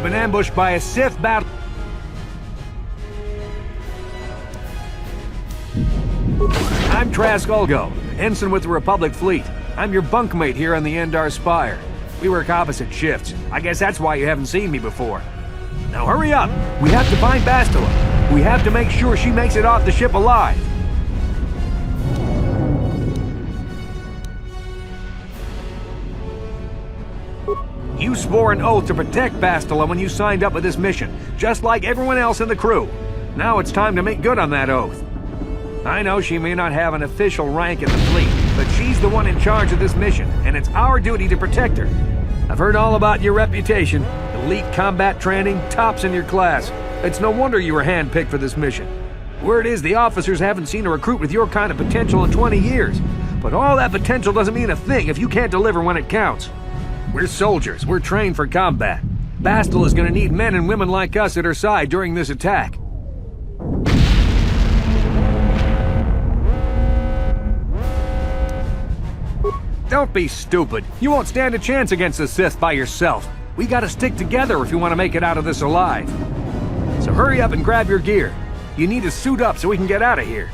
We've been ambushed by a Sith battle. I'm Trask Ulgo, ensign with the Republic Fleet. I'm your bunkmate here on the Endar Spire. We work opposite shifts. I guess that's why you haven't seen me before. Now hurry up! We have to find Bastila. We have to make sure she makes it off the ship alive. You swore an oath to protect Bastila when you signed up with this mission, just like everyone else in the crew. Now it's time to make good on that oath. I know she may not have an official rank in the fleet, but she's the one in charge of this mission, and it's our duty to protect her. I've heard all about your reputation. Elite combat training, tops in your class. It's no wonder you were handpicked for this mission. Word is the officers haven't seen a recruit with your kind of potential in 20 years. But all that potential doesn't mean a thing if you can't deliver when it counts. We're soldiers. We're trained for combat. Bastila is gonna need men and women like us at her side during this attack. Don't be stupid. You won't stand a chance against the Sith by yourself. We gotta stick together if you want to make it out of this alive. So hurry up and grab your gear. You need to suit up so we can get out of here.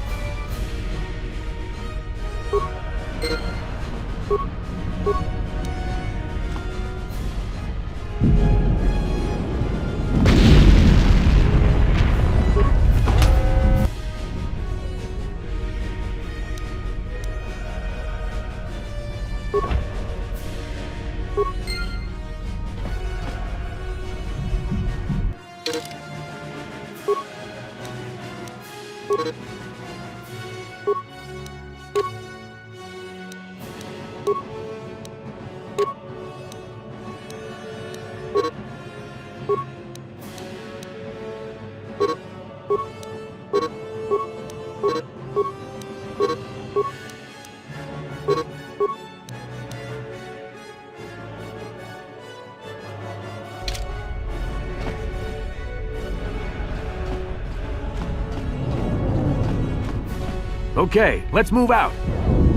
Okay, let's move out.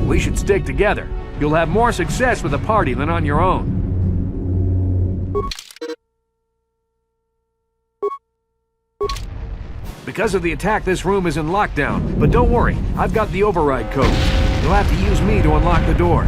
We should stick together. You'll have more success with a party than on your own. Because of the attack, this room is in lockdown. But don't worry, I've got the override code. You'll have to use me to unlock the door.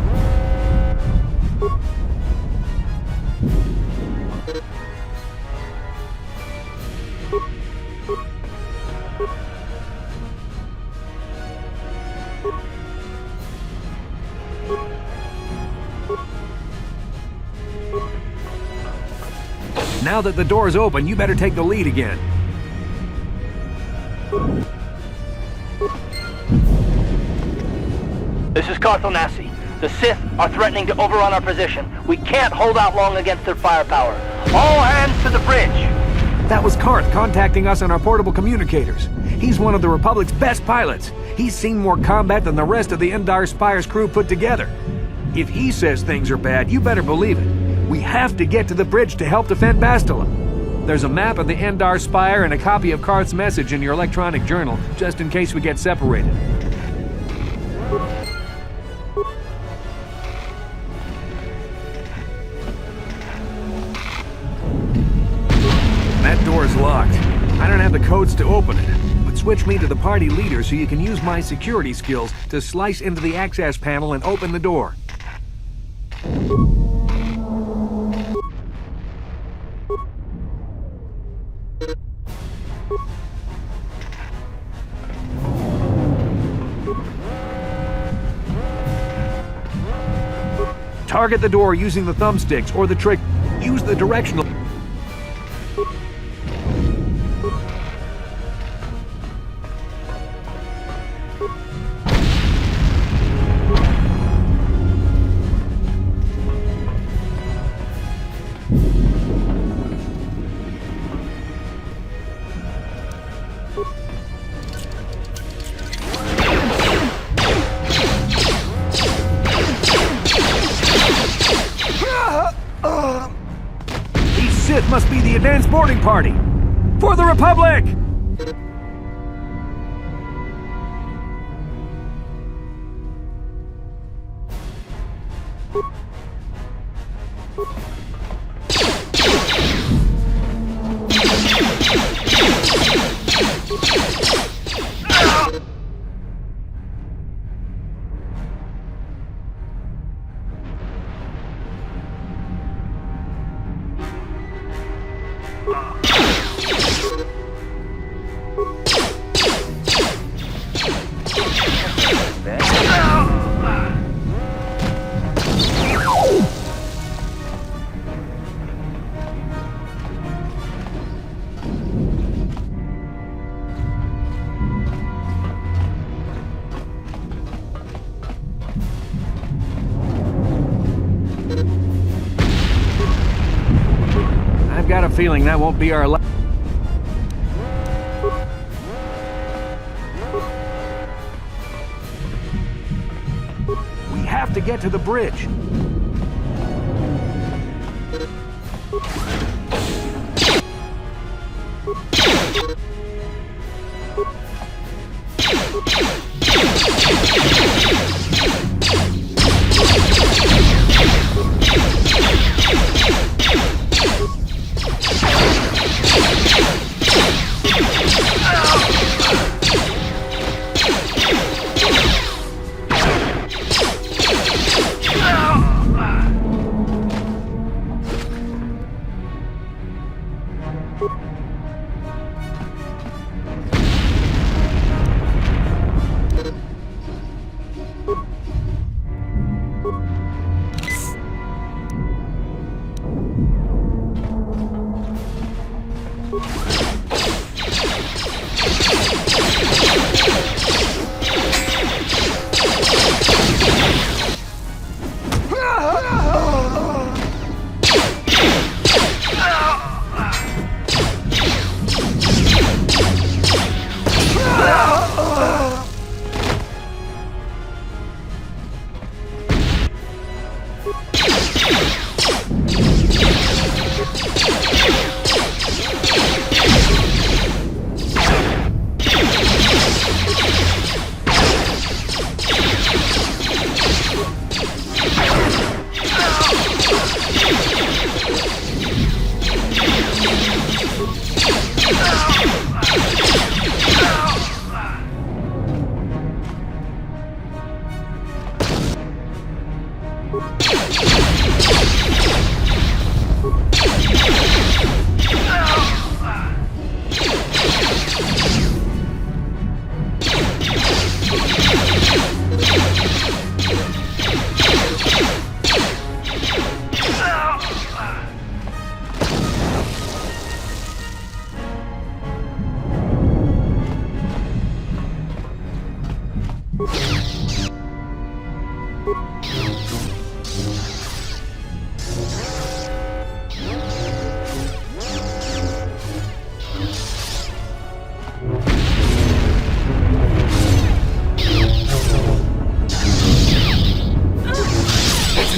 Now that the door's open, you better take the lead again. This is Kotor. The Sith are threatening to overrun our position. We can't hold out long against their firepower. All hands to the bridge! That was Karth contacting us on our portable communicators. He's one of the Republic's best pilots. He's seen more combat than the rest of the Endar Spire's crew put together. If he says things are bad, you better believe it. We have to get to the bridge to help defend Bastila. There's a map of the Endar Spire and a copy of Karth's message in your electronic journal, just in case we get separated. That door's locked. I don't have the codes to open it, but switch me to the party leader so you can use my security skills to slice into the access panel and open the door. Target the door using the thumbsticks or the trick. Use the directional. Sith must be the advanced boarding party! For the Republic! I've got a feeling that won't be our last. We have to get to the bridge.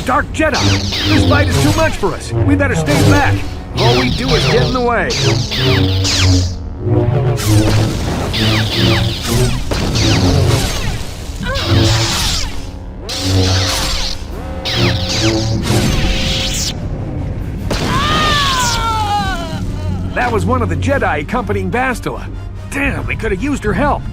Dark Jedi! This fight is too much for us. We better stay back. All we do is get in the way. That was one of the Jedi accompanying Bastila. Damn, we could have used her help.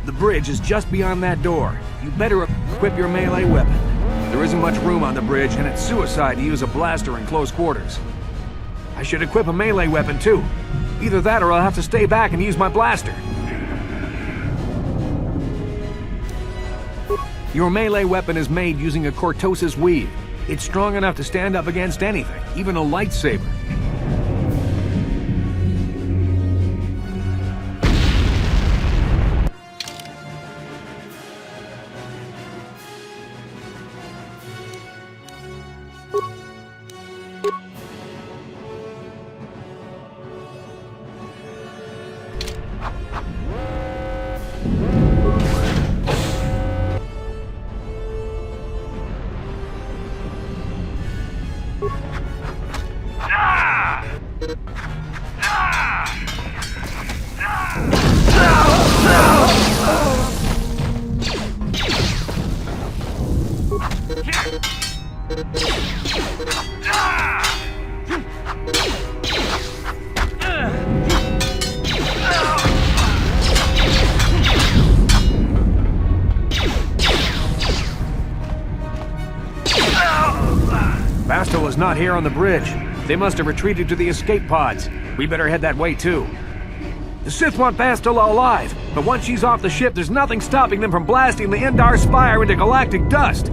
The bridge is just beyond that door. You better equip your melee weapon. There isn't much room on the bridge, and it's suicide to use a blaster in close quarters. I should equip a melee weapon too. Either that or I'll have to stay back and use my blaster. Your melee weapon is made using a Cortosis weave. It's strong enough to stand up against anything, even a lightsaber. Bastila's not here on the bridge. They must have retreated to the escape pods. We better head that way too. The Sith want Bastila alive, but once she's off the ship, there's nothing stopping them from blasting the Endar Spire into galactic dust.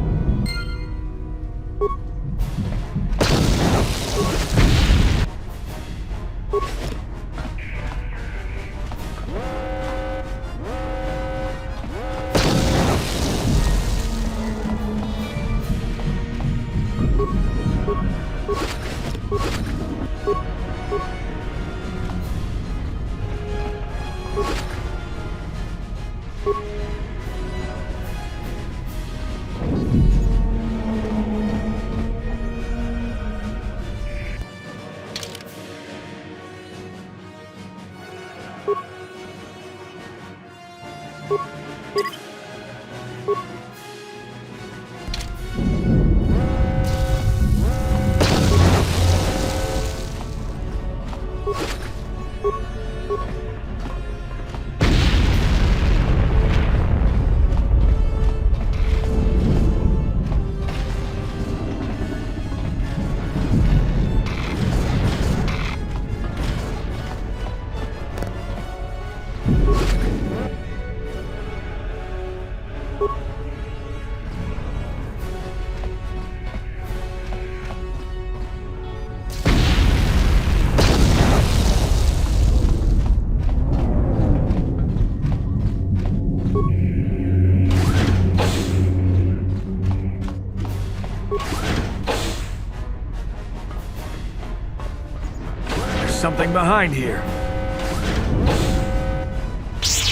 Something behind here.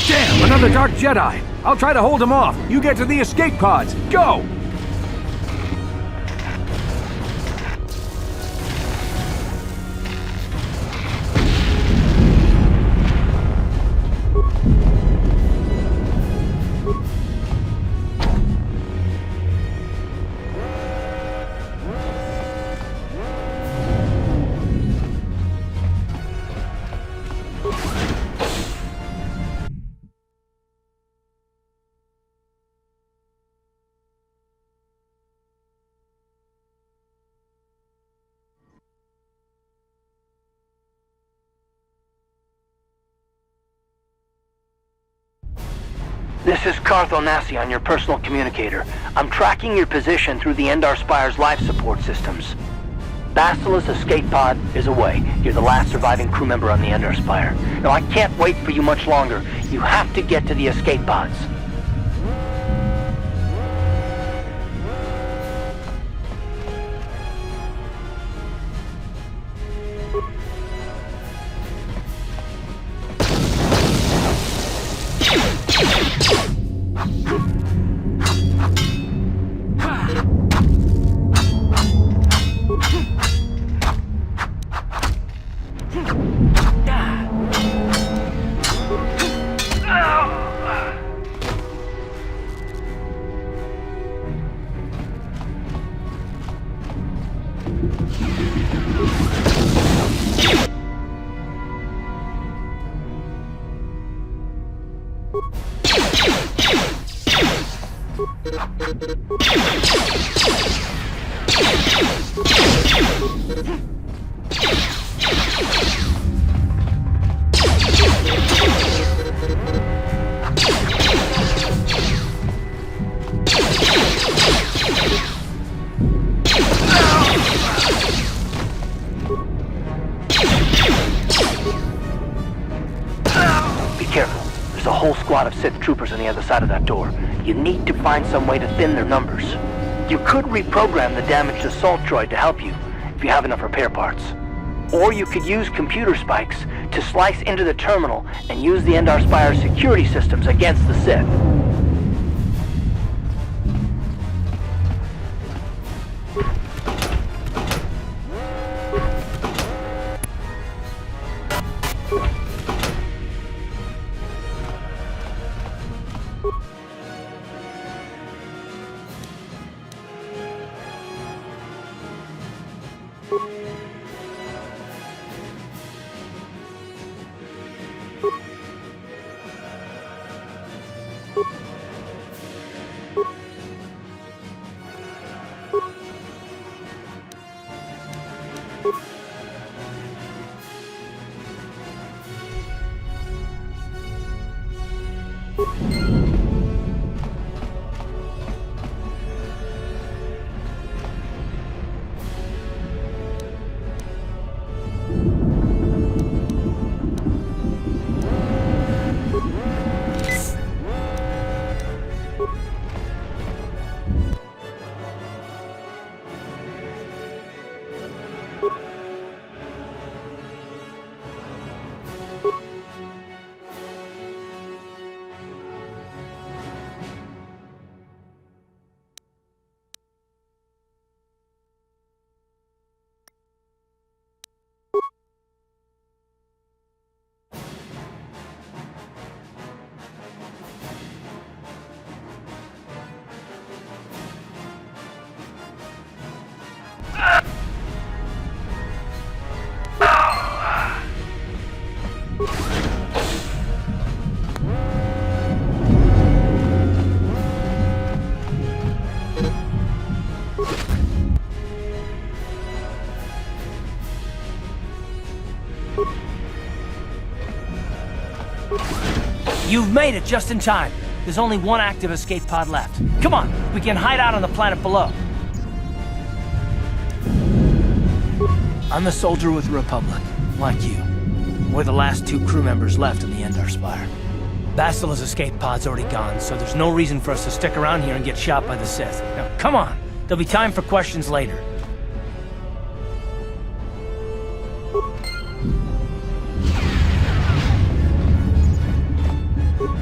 Damn, another Dark Jedi! I'll try to hold him off. You get to the escape pods. Go! This is Carthel Nassi on your personal communicator. I'm tracking your position through the Endar Spire's life support systems. Bastila's escape pod is away. You're the last surviving crew member on the Endar Spire. Now, I can't wait for you much longer. You have to get to the escape pods. There's a whole squad of Sith troopers on the other side of that door. You need to find some way to thin their numbers. You could reprogram the damaged assault droid to help you, if you have enough repair parts. Or you could use computer spikes to slice into the terminal and use the Endar Spire's security systems against the Sith. You've made it just in time. There's only one active escape pod left. Come on, we can hide out on the planet below. I'm a soldier with the Republic, like you. We're the last 2 crew members left in the Endar Spire. Bastila's escape pod's already gone, so there's no reason for us to stick around here and get shot by the Sith. Now, come on! There'll be time for questions later.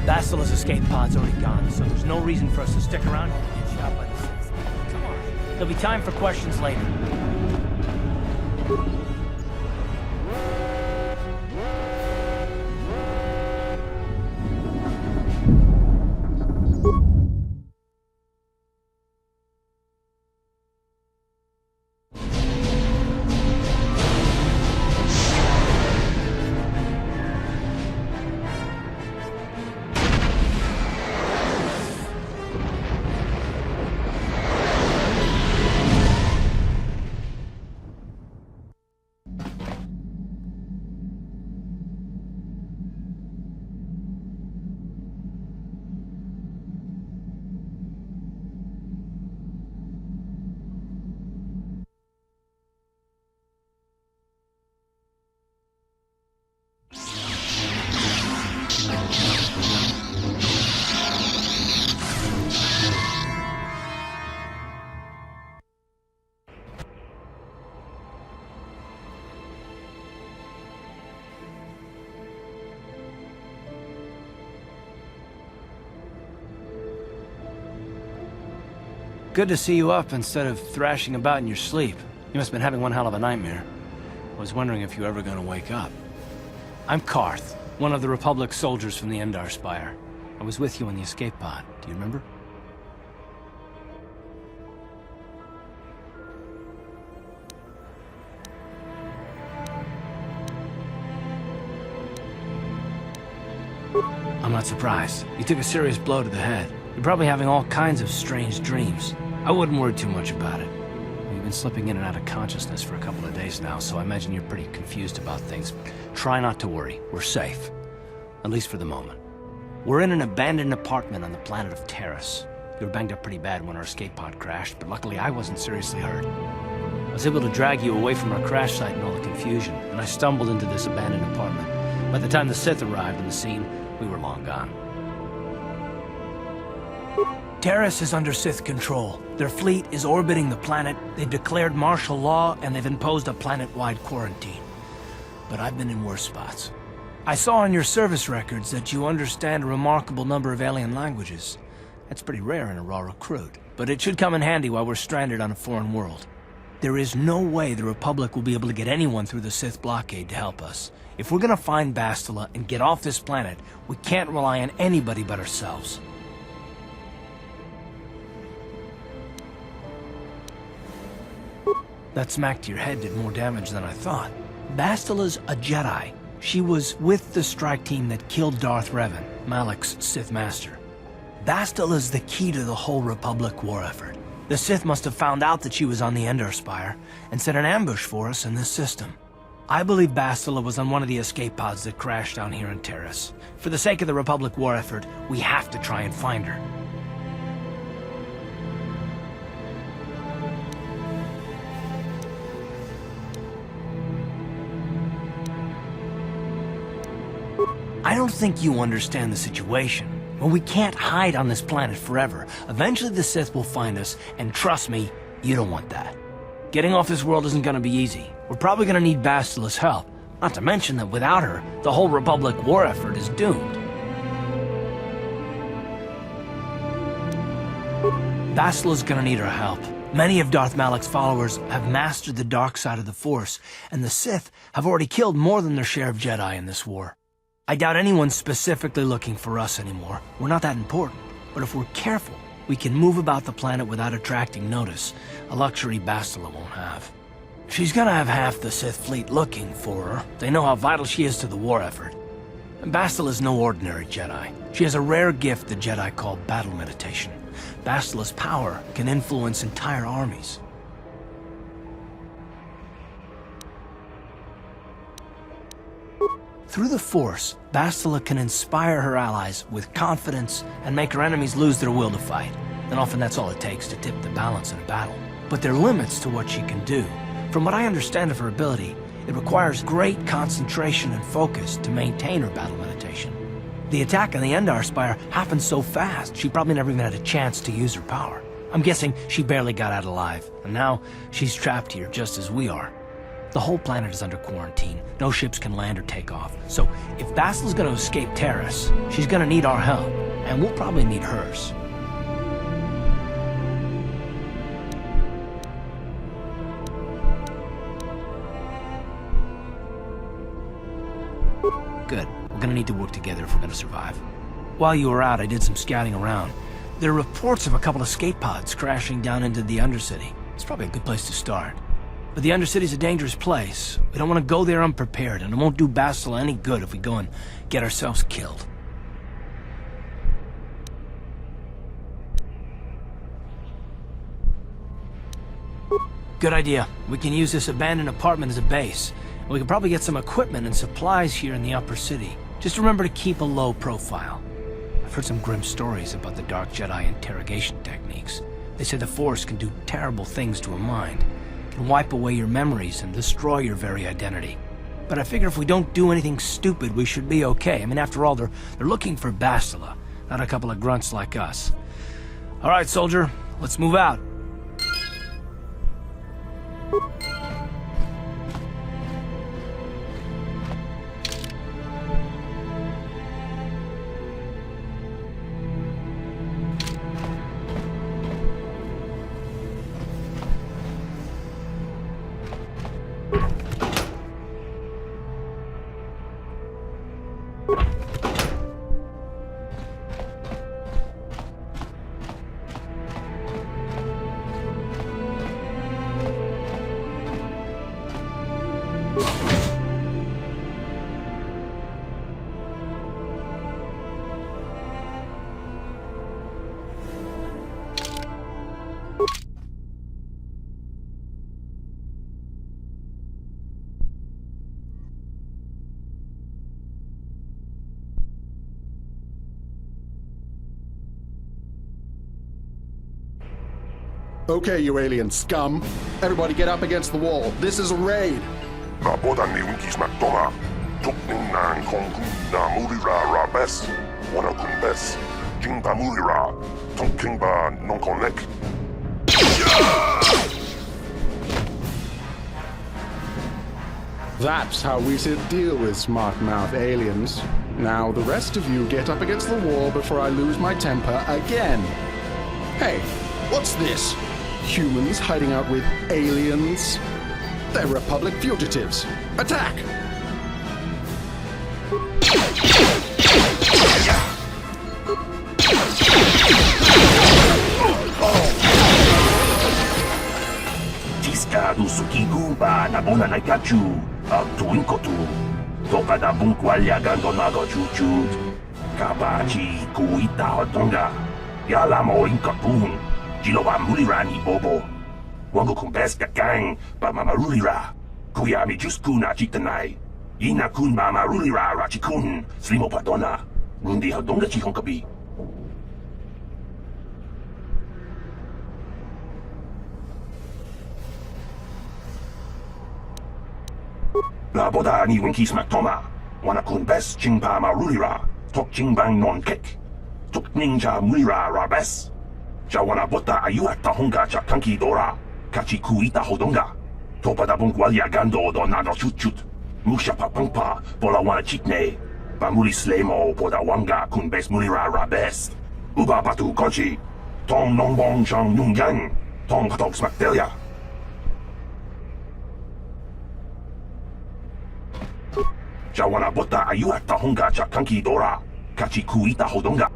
Bastila's escape pod's already gone, so there's no reason for us to stick around here and get shot by the Sith. Come on. There'll be time for questions later. Good to see you up instead of thrashing about in your sleep. You must have been having one hell of a nightmare. I was wondering if you were ever going to wake up. I'm Karth, one of the Republic soldiers from the Endar Spire. I was with you in the escape pod. Do you remember? I'm not surprised. You took a serious blow to the head. You're probably having all kinds of strange dreams. I wouldn't worry too much about it. You've been slipping in and out of consciousness for a couple of days now, so I imagine you're pretty confused about things. Try not to worry. We're safe. At least for the moment. We're in an abandoned apartment on the planet of Terrace. You were banged up pretty bad when our escape pod crashed, but luckily I wasn't seriously hurt. I was able to drag you away from our crash site and all the confusion, and I stumbled into this abandoned apartment. By the time the Sith arrived on the scene, we were long gone. Terrace is under Sith control. Their fleet is orbiting the planet, they've declared martial law, and they've imposed a planet-wide quarantine. But I've been in worse spots. I saw on your service records that you understand a remarkable number of alien languages. That's pretty rare in a raw recruit, but it should come in handy while we're stranded on a foreign world. There is no way the Republic will be able to get anyone through the Sith blockade to help us. If we're gonna find Bastila and get off this planet, we can't rely on anybody but ourselves. That smack to your head did more damage than I thought. Bastila's a Jedi. She was with the strike team that killed Darth Revan, Malak's Sith Master. Bastila's the key to the whole Republic war effort. The Sith must have found out that she was on the Endar Spire and set an ambush for us in this system. I believe Bastila was on one of the escape pods that crashed down here in Terrace. For the sake of the Republic war effort, we have to try and find her. I don't think you understand the situation. Well, we can't hide on this planet forever. Eventually the Sith will find us, and trust me, you don't want that. Getting off this world isn't gonna be easy. We're probably gonna need Bastila's help. Not to mention that without her, the whole Republic war effort is doomed. Bastila's gonna need our help. Many of Darth Malak's followers have mastered the dark side of the Force, and the Sith have already killed more than their share of Jedi in this war. I doubt anyone's specifically looking for us anymore. We're not that important. But if we're careful, we can move about the planet without attracting notice, a luxury Bastila won't have. She's gonna have half the Sith fleet looking for her. They know how vital she is to the war effort. And Bastila's no ordinary Jedi. She has a rare gift the Jedi call battle meditation. Bastila's power can influence entire armies. Through the Force, Bastila can inspire her allies with confidence and make her enemies lose their will to fight. And often that's all it takes to tip the balance in a battle. But there are limits to what she can do. From what I understand of her ability, it requires great concentration and focus to maintain her battle meditation. The attack on the Endar Spire happened so fast, she probably never even had a chance to use her power. I'm guessing she barely got out alive, and now she's trapped here just as we are. The whole planet is under quarantine. No ships can land or take off. So if Bastila's gonna escape Terrace, she's gonna need our help, and we'll probably need hers. Good. We're gonna need to work together if we're gonna survive. While you were out, I did some scouting around. There are reports of a couple escape pods crashing down into the Undercity. It's probably a good place to start. But the Undercity's a dangerous place. We don't want to go there unprepared, and it won't do Bastila any good if we go and get ourselves killed. Good idea. We can use this abandoned apartment as a base. We can probably get some equipment and supplies here in the upper city. Just remember to keep a low profile. I've heard some grim stories about the Dark Jedi interrogation techniques. They say the Force can do terrible things to a mind. It can wipe away your memories and destroy your very identity. But I figure if we don't do anything stupid, we should be okay. I mean, after all, they're looking for Bastila, not a couple of grunts like us. All right, soldier, let's move out. Okay, you alien scum. Everybody get up against the wall. This is a raid. Na boda ni winkis McDonough. Tukning na kong na mulira rabes. Wana kumbes. Jing ba mulira. Tonking ba non konek. That's how we should deal with smart-mouth aliens. Now the rest of you get up against the wall before I lose my temper again. Hey, what's this? Humans hiding out with aliens? They're Republic fugitives. Attack! Tiska do Sukigumba na bona na Gachu, Tuin Kotor. Toka da Bunkwalya Gandonago Chuchut. Kabachi Kuita Hotonga. Yalamo Inkapun. Jiloba Mulirani Bobo. Wango Kumbes Gang, ba Mamarulira. Kuyami Juskuna Chitanai. Ina Kun ba Marulira Rachikun. Slimo Padona. Rundi Hodonga Chihonkabi. La boda ni winki smaktoma. Wana kun bes chingpa marulira. Tok chingbang non kek. Tok ninja mulira rabes. Ja wana bota ayuat tahonga cha kanki dora. Kachi kuita hodonga. Topa da bunkwalya gando do nado chut chut. Musha papangpa bola wana chitne. Bamuli slemo boda wanga kun bes mulira rabes. Uba batu konchi. Tong nongbong chang nungyang. Tong patok smakdelia. Jawana bota ayuat tahonga cha kanki dora. Kachi kuita hodonga.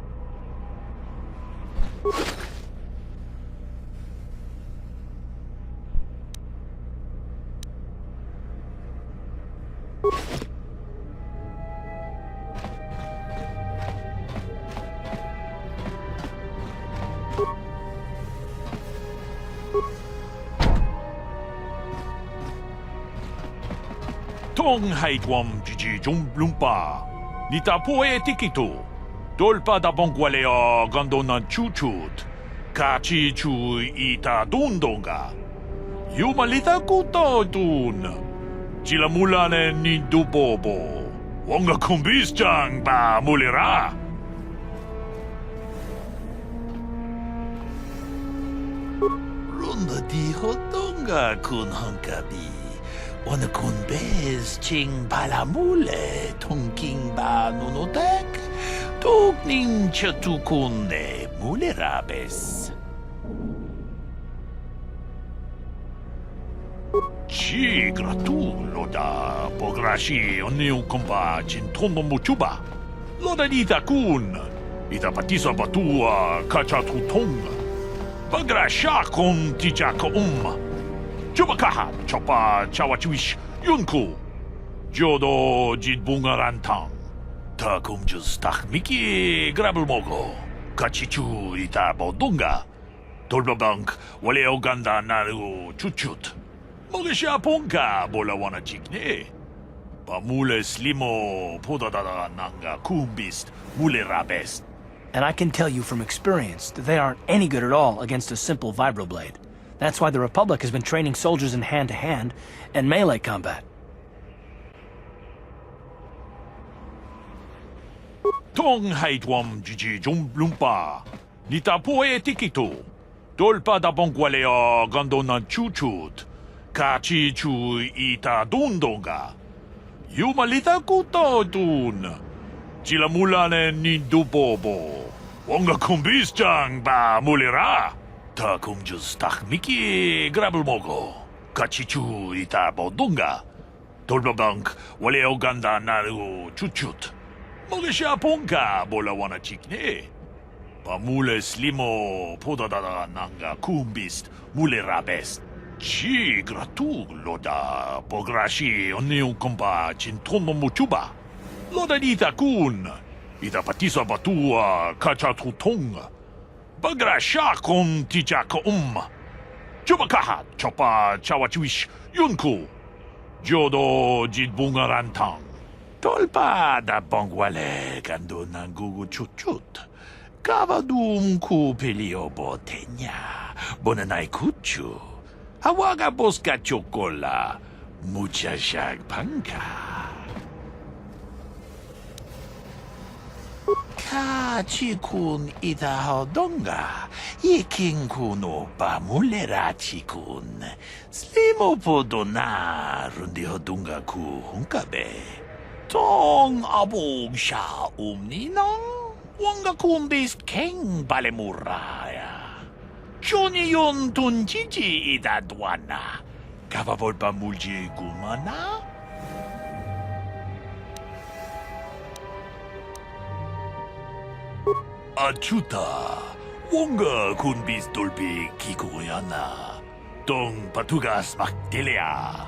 Tong haitwam jiji lumpa. Nita poe tikitu. Dolpa da bongwalea gandonan chuchut. Kachi chu ita dundonga. Yumalita kuto dun. Chila mulane nindu bobo. Wonga kumbis jang ba mulira. Runda di hotonga kun hankabi. Wana kun bez ching palamule tongking ba nunotek. Tukning chatukune mulerabes. Ci gratulo pograshi oniu komba cintono muchuba. Loda dita kun. Ita patisa batua kachatu tonga. Bagrasha kon tijaka Chubakaha chopa chawachiwish yunku. Jodo jidbungarantang. Takumjus takmiki grabelmogo. Kachichu ita bodunga. Tolbabank wale oganda naru chuchut. Mogesha ponka bola wana chikne. Pamule slimo podadada nanga kumbist mule rabest. And I can tell you from experience that they aren't any good at all against a simple vibroblade. That's why the Republic has been training soldiers in hand-to-hand and melee combat. Tong haitwam jiji lumpa. Nita poe tikitu. Dolpa da bongwalea gandonan chuchut. Kachi chu ita dundonga. Yumalita kuto dun. Chila mulane nindu bobo. Wonga kumbis jang ba mulira. Takumjus takmiki grabelmogo. Kachichu ita bodunga. Tolbabank wale oganda naru chuchut. Mogesha ponka bola wana chikne. Pamule slimo podadada nanga kumbist mule rabest. Ci gratulo da pograshi oniu komba cintono muchuba. Loda dita kun. Ita patisa batua kachatu tonga. Bagrasha kon tijaka Chubakaha chopa chawachiwish yunku. Jodo jidbungarantang. Tolpa da bongwale gando nangugu chuchut. Kavadum ku pelio botenya. Bonanai kuchu. Hawaga boska chocola. Mucha shag panka. Kachikun ita hodonga. Yiking kuno pa mulera chikun. Slimo podona rundi hodunga ku hunkabe. Tong abog sha umninang. Wanga kumbis keng balemuraya. Johnny yon tunjiji ida dwana. Kavavol pa mulji gumana. Achuta. Wonga kunbis dolpi kikuyana. Tong patugas makdelea.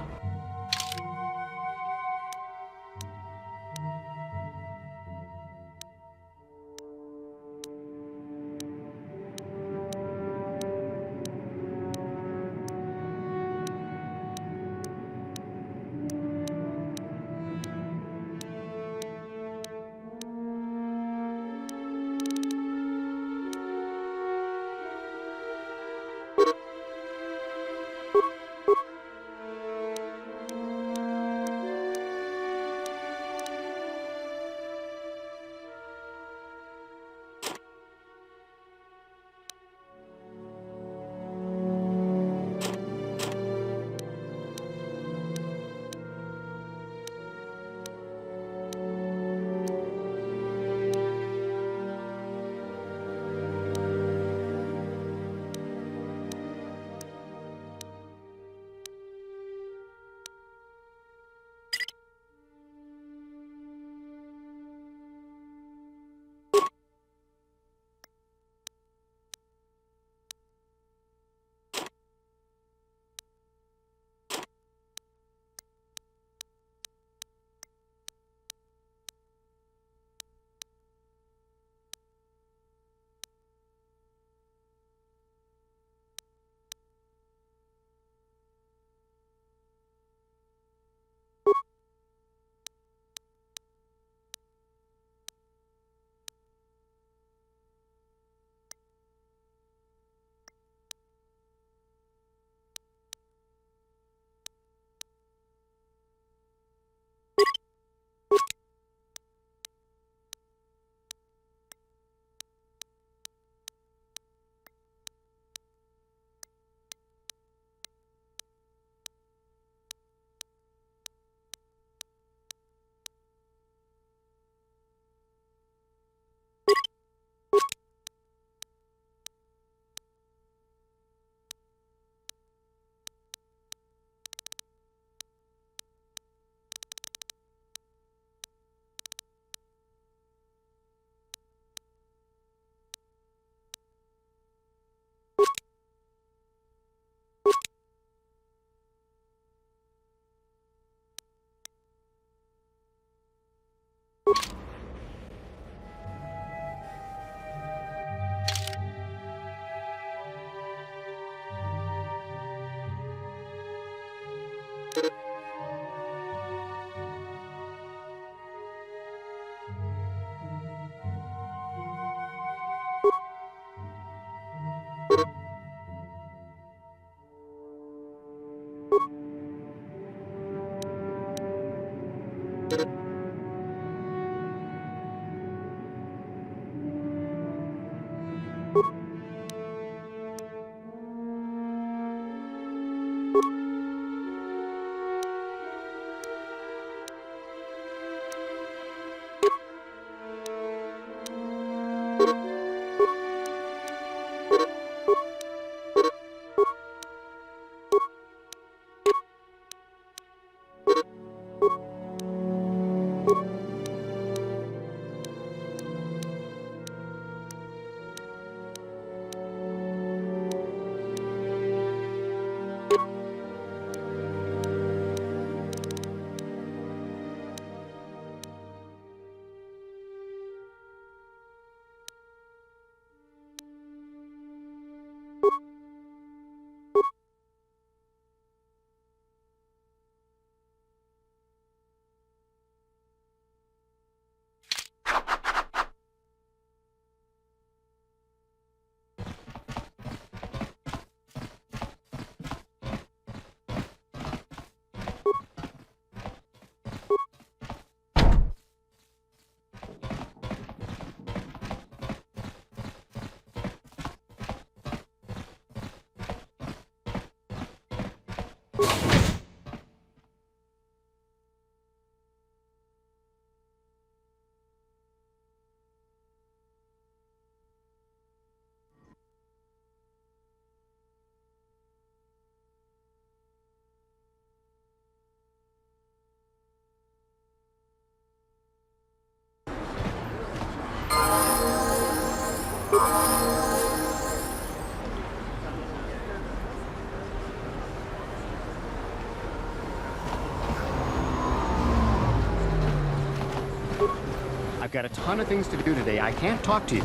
I've got a ton of things to do today. I can't talk to you.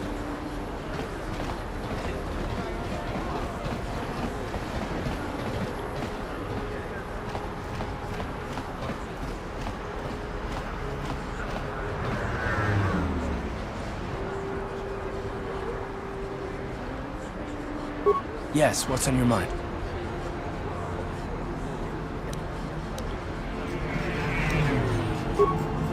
Yes, what's on your mind?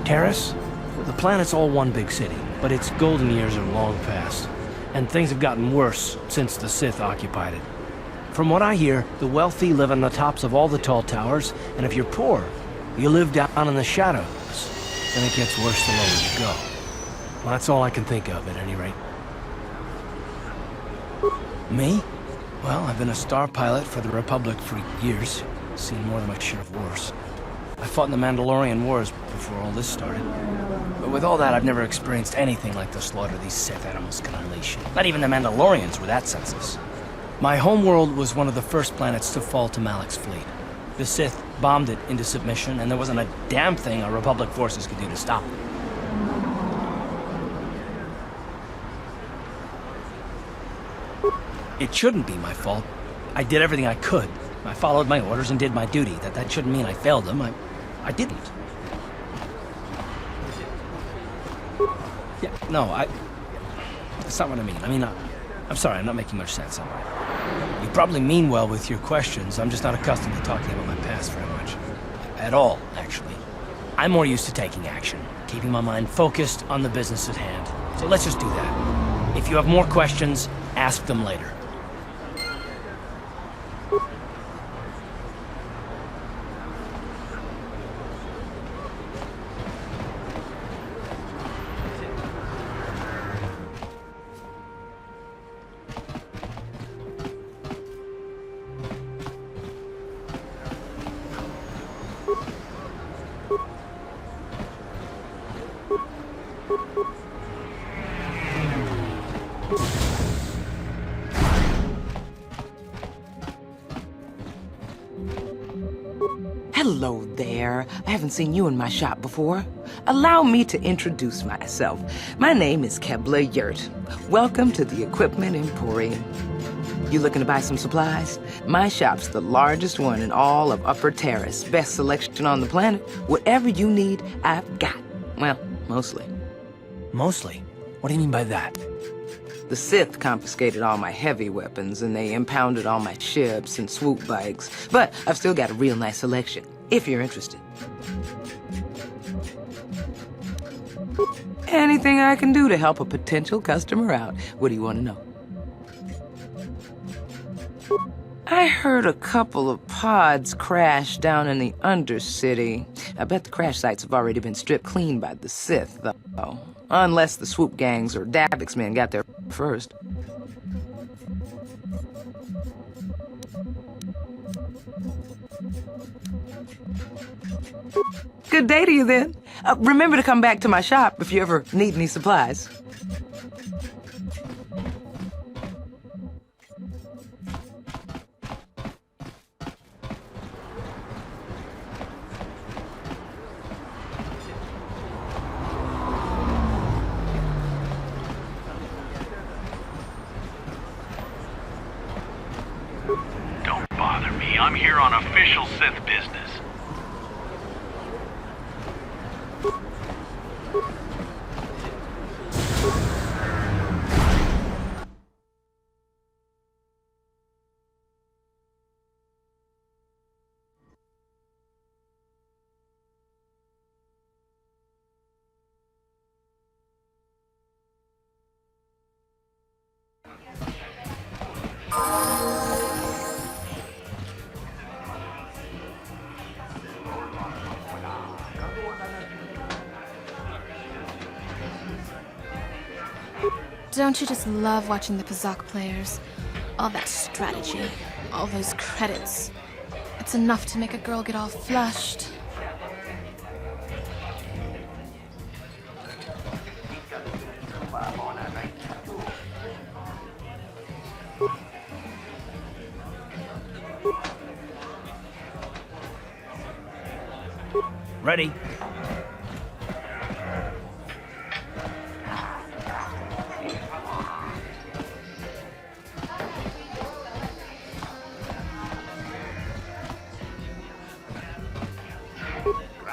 Terrace? The planet's all one big city, but its golden years are long past, and things have gotten worse since the Sith occupied it. From what I hear, the wealthy live on the tops of all the tall towers, and if you're poor, you live down in the shadows. Then it gets worse the lower you go. Well, that's all I can think of, at any rate. Me? Well, I've been a star pilot for the Republic for years. Seen more than my share of wars. I fought in the Mandalorian Wars before all this started. But with all that, I've never experienced anything like the slaughter these Sith animals can unleash. Not even the Mandalorians were that senseless. My homeworld was one of the first planets to fall to Malak's fleet. The Sith bombed it into submission, and there wasn't a damn thing our Republic forces could do to stop them. It shouldn't be my fault. I did everything I could. I followed my orders and did my duty. That shouldn't mean I failed them. I didn't. Yeah, no, that's not what I mean. I mean, I'm sorry, I'm not making much sense, am I? You probably mean well with your questions. I'm just not accustomed to talking about my past very much. At all, actually. I'm more used to taking action, keeping my mind focused on the business at hand. So let's just do that. If you have more questions, ask them later. Hello there. I haven't seen you in my shop before. Allow me to introduce myself. My name is Kebla Yurt. Welcome to the Equipment Emporium. You looking to buy some supplies? My shop's the largest one in all of Upper Terrace. Best selection on the planet. Whatever you need, I've got. Well, mostly. Mostly? What do you mean by that? The Sith confiscated all my heavy weapons, and they impounded all my ships and swoop bikes. But I've still got a real nice selection, if you're interested. Anything I can do to help a potential customer out. What do you want to know? I heard a couple of pods crash down in the Undercity. I bet the crash sites have already been stripped clean by the Sith, though. Unless the swoop gangs or Davix men got there first. Good day to you, then. Remember to come back to my shop if you ever need any supplies. Don't bother me. I'm here on official Sith business. Don't you just love watching the Pazak players? All that strategy, all those credits. It's enough to make a girl get all flushed. Ready.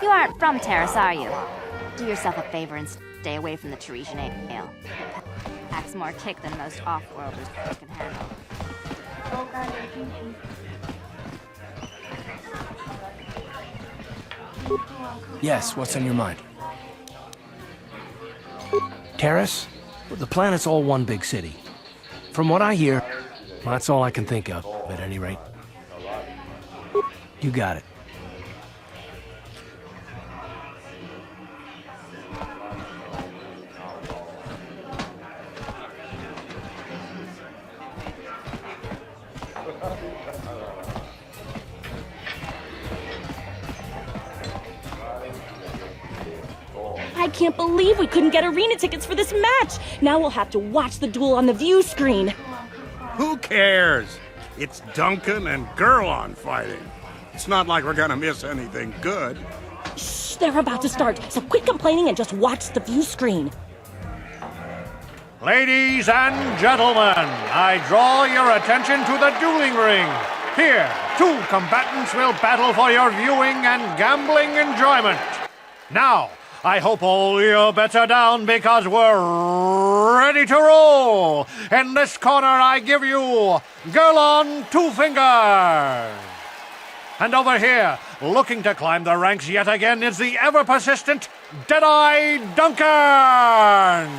You aren't from Terrace, are you? Do yourself a favor and stay away from the Teresian ale. It packs more kick than most off-worlders can handle. Yes, what's on your mind? Terrace? Well, the planet's all one big city. From what I hear, that's all I can think of, at any rate. You got it. I can't believe we couldn't get arena tickets for this match! Now we'll have to watch the duel on the view screen. Who cares? It's Duncan and Gurlon fighting. It's not like we're gonna miss anything good. Shh, they're about to start, so quit complaining and just watch the view screen. Ladies and gentlemen, I draw your attention to the dueling ring. Here, two combatants will battle for your viewing and gambling enjoyment. Now, I hope all your bets are down because we're ready to roll. In this corner, I give you Gurlon Two Fingers. And over here, looking to climb the ranks yet again, is the ever-persistent Deadeye Duncan.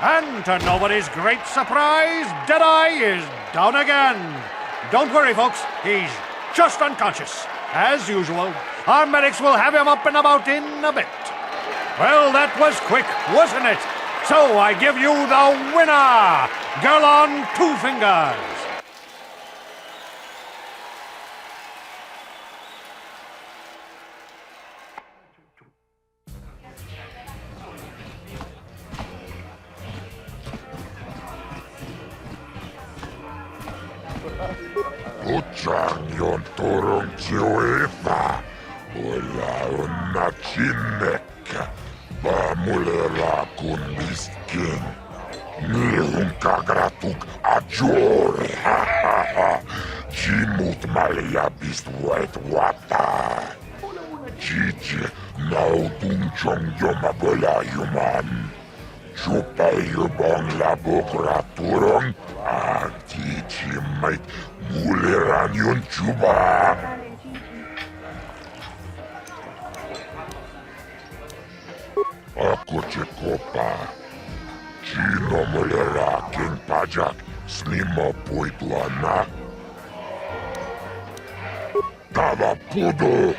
And to nobody's great surprise, Deadeye is down again. Don't worry, folks. He's just unconscious. As usual, our medics will have him up and about in a bit. Well, that was quick, wasn't it? So I give you the winner, Gurlon Two Fingers. Utsaanjon turun kiuiva, olla onna sinnekkä, vaamulera kun miskin. Nihun kagratuk ajore, ha. Jimut malia bistuet wata. Jiji nautun chong joma bola yuman. Chupayubong labokraturong anti-chimait muleran yun chuba. Ako Chekopa. Chino mulera king pajak snima puitwana. Tava pudo.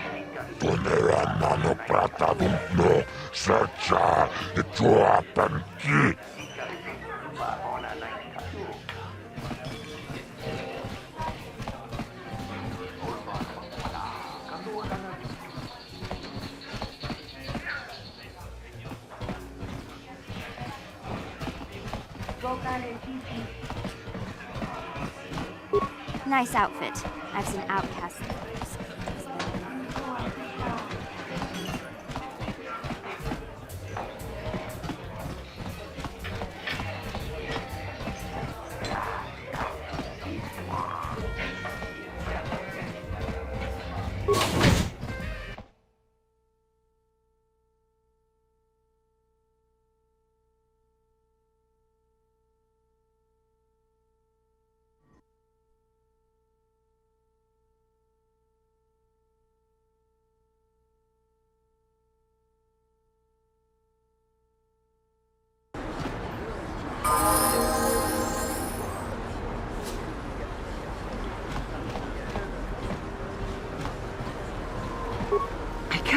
Tonera nano pratadumno sacha choapanki. Nice outfit. I've seen outcasts.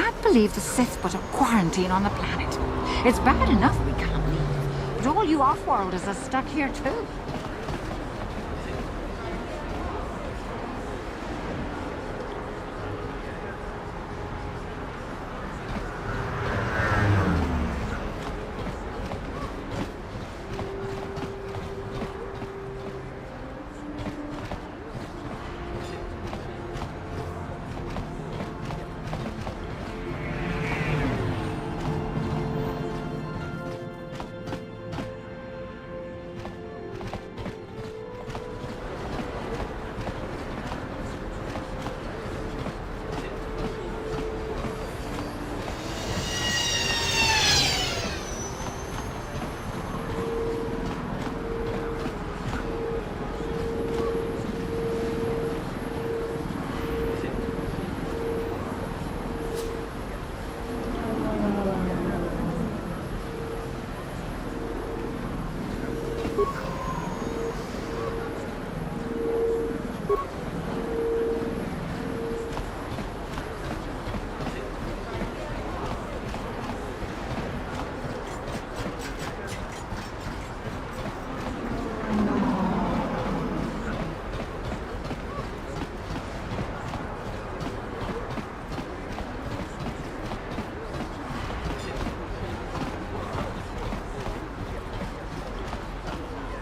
I believe the Sith put a quarantine on the planet. It's bad enough we can't leave, but all you off-worlders are stuck here too.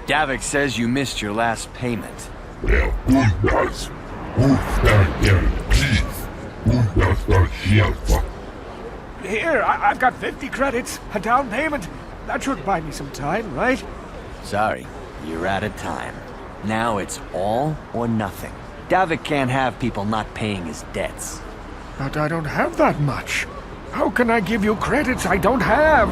Davik says you missed your last payment. Well, Gundas. Here, I've got 50 credits, a down payment. That should buy me some time, right? Sorry, you're out of time. Now it's all or nothing. Davik can't have people not paying his debts. But I don't have that much. How can I give you credits I don't have?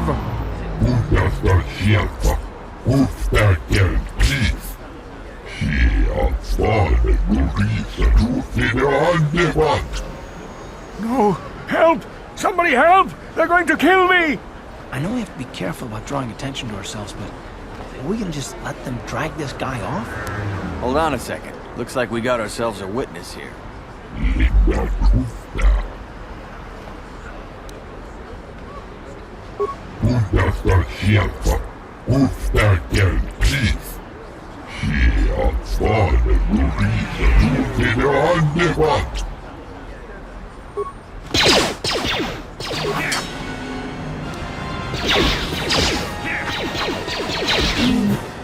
No! Help! Somebody help! They're going to kill me! I know we have to be careful about drawing attention to ourselves, but are we gonna just let them drag this guy off? Hold on a second. Looks like we got ourselves a witness here.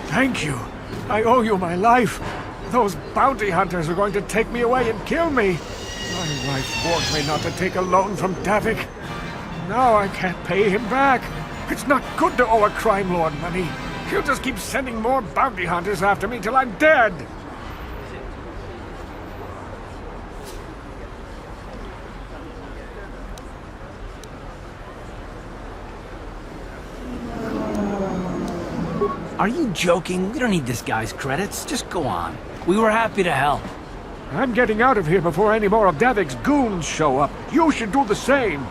Thank you. I owe you my life. Those bounty hunters are going to take me away and kill me. My wife warned me not to take a loan from Davik. Now I can't pay him back. It's not good to owe a crime lord money. He'll just keep sending more bounty hunters after me till I'm dead. Are you joking? We don't need this guy's credits. Just go on. We were happy to help. I'm getting out of here before any more of Davik's goons show up. You should do the same.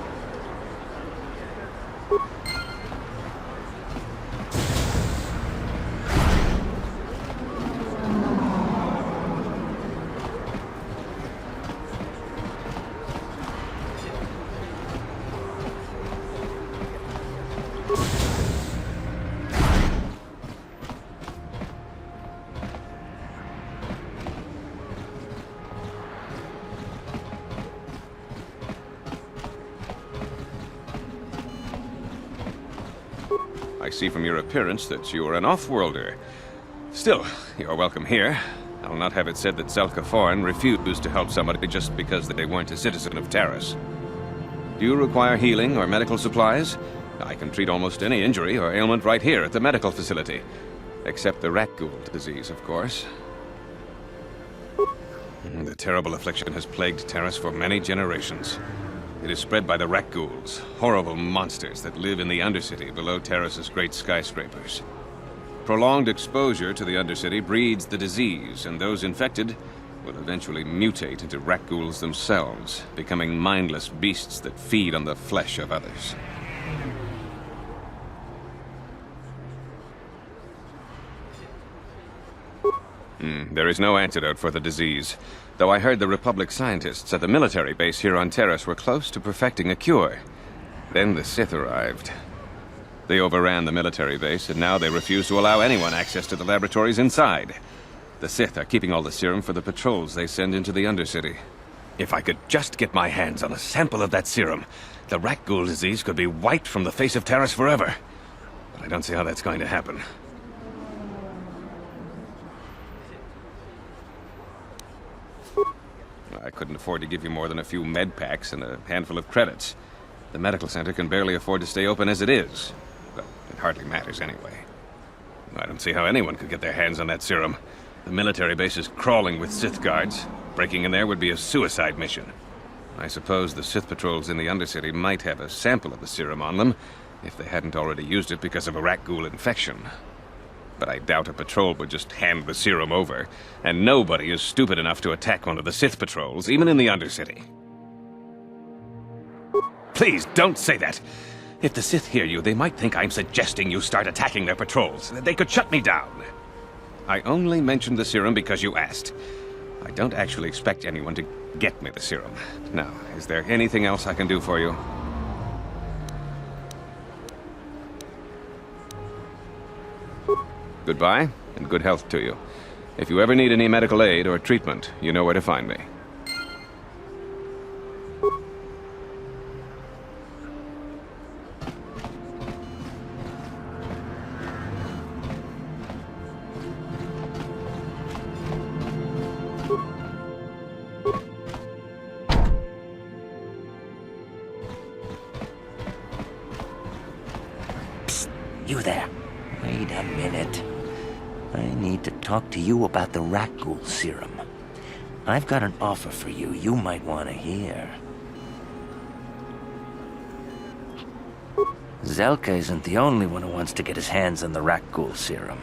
I see from your appearance that you are an off-worlder. Still, you're welcome here. I'll not have it said that Zelka Foreign refused to help somebody just because they weren't a citizen of Terrace. Do you require healing or medical supplies? I can treat almost any injury or ailment right here at the medical facility. Except the rat ghoul disease, of course. The terrible affliction has plagued Terrace for many generations. It is spread by the rat ghouls, horrible monsters that live in the Undercity below Terrace's great skyscrapers. Prolonged exposure to the Undercity breeds the disease, and those infected will eventually mutate into rat ghouls themselves, becoming mindless beasts that feed on the flesh of others. There is no antidote for the disease, though I heard the Republic scientists at the military base here on Terrace were close to perfecting a cure. Then the Sith arrived. They overran the military base, and now they refuse to allow anyone access to the laboratories inside. The Sith are keeping all the serum for the patrols they send into the Undercity. If I could just get my hands on a sample of that serum, the rat ghoul disease could be wiped from the face of Terrace forever. But I don't see how that's going to happen. I couldn't afford to give you more than a few med packs and a handful of credits. The medical center can barely afford to stay open as it is. But it hardly matters anyway. I don't see how anyone could get their hands on that serum. The military base is crawling with Sith guards. Breaking in there would be a suicide mission. I suppose the Sith patrols in the Undercity might have a sample of the serum on them, if they hadn't already used it because of a rat ghoul infection. But I doubt a patrol would just hand the serum over, and nobody is stupid enough to attack one of the Sith patrols, even in the Undercity. Please, don't say that! If the Sith hear you, they might think I'm suggesting you start attacking their patrols. They could shut me down. I only mentioned the serum because you asked. I don't actually expect anyone to get me the serum. Now, is there anything else I can do for you? Goodbye, and good health to you. If you ever need any medical aid or treatment, you know where to find me. You there. Wait a minute. I need to talk to you about the rat ghoul serum. I've got an offer for you might want to hear. Zelka isn't the only one who wants to get his hands on the rat ghoul serum.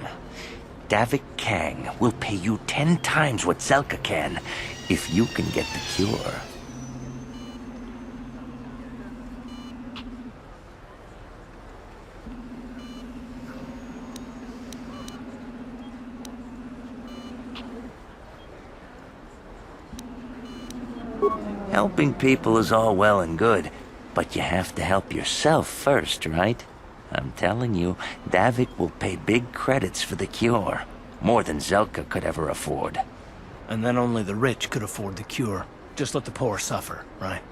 Davik Kang will pay you 10 times what Zelka can if you can get the cure. Helping people is all well and good, but you have to help yourself first, right? I'm telling you, Davik will pay big credits for the cure. More than Zelka could ever afford. And then only the rich could afford the cure. Just let the poor suffer, right?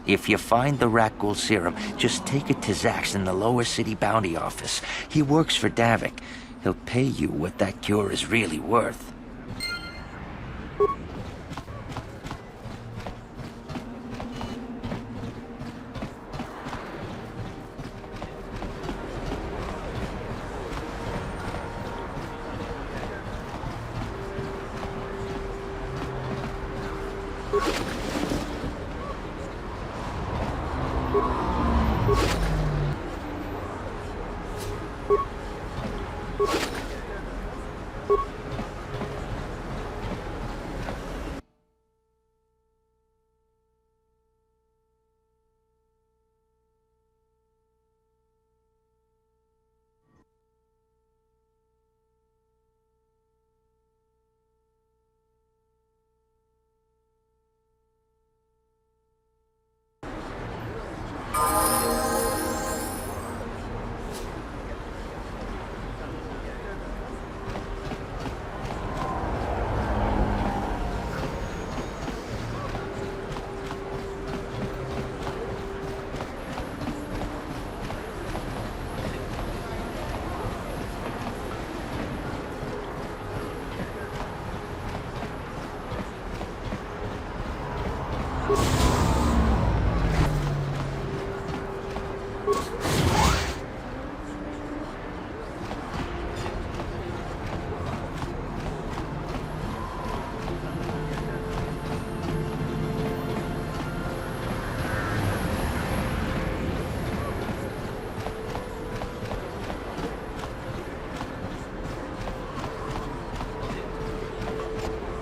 If you find the rat ghoul serum, just take it to Zax in the lower city bounty office. He works for Davik. He'll pay you what that cure is really worth.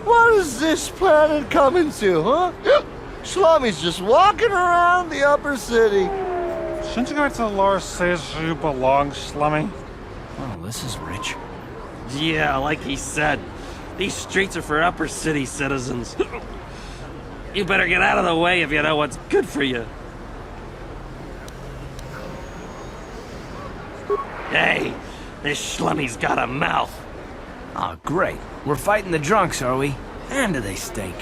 What is this planet coming to, huh? Slummy's just walking around the upper city. Shouldn't you go to the lower cities where you belong, Slummy? Oh, this is rich. Yeah, like he said. These streets are for upper city citizens. You better get out of the way if you know what's good for you. Hey, this Schlummy's got a mouth. Oh, great. We're fighting the drunks, are we? And do they stink?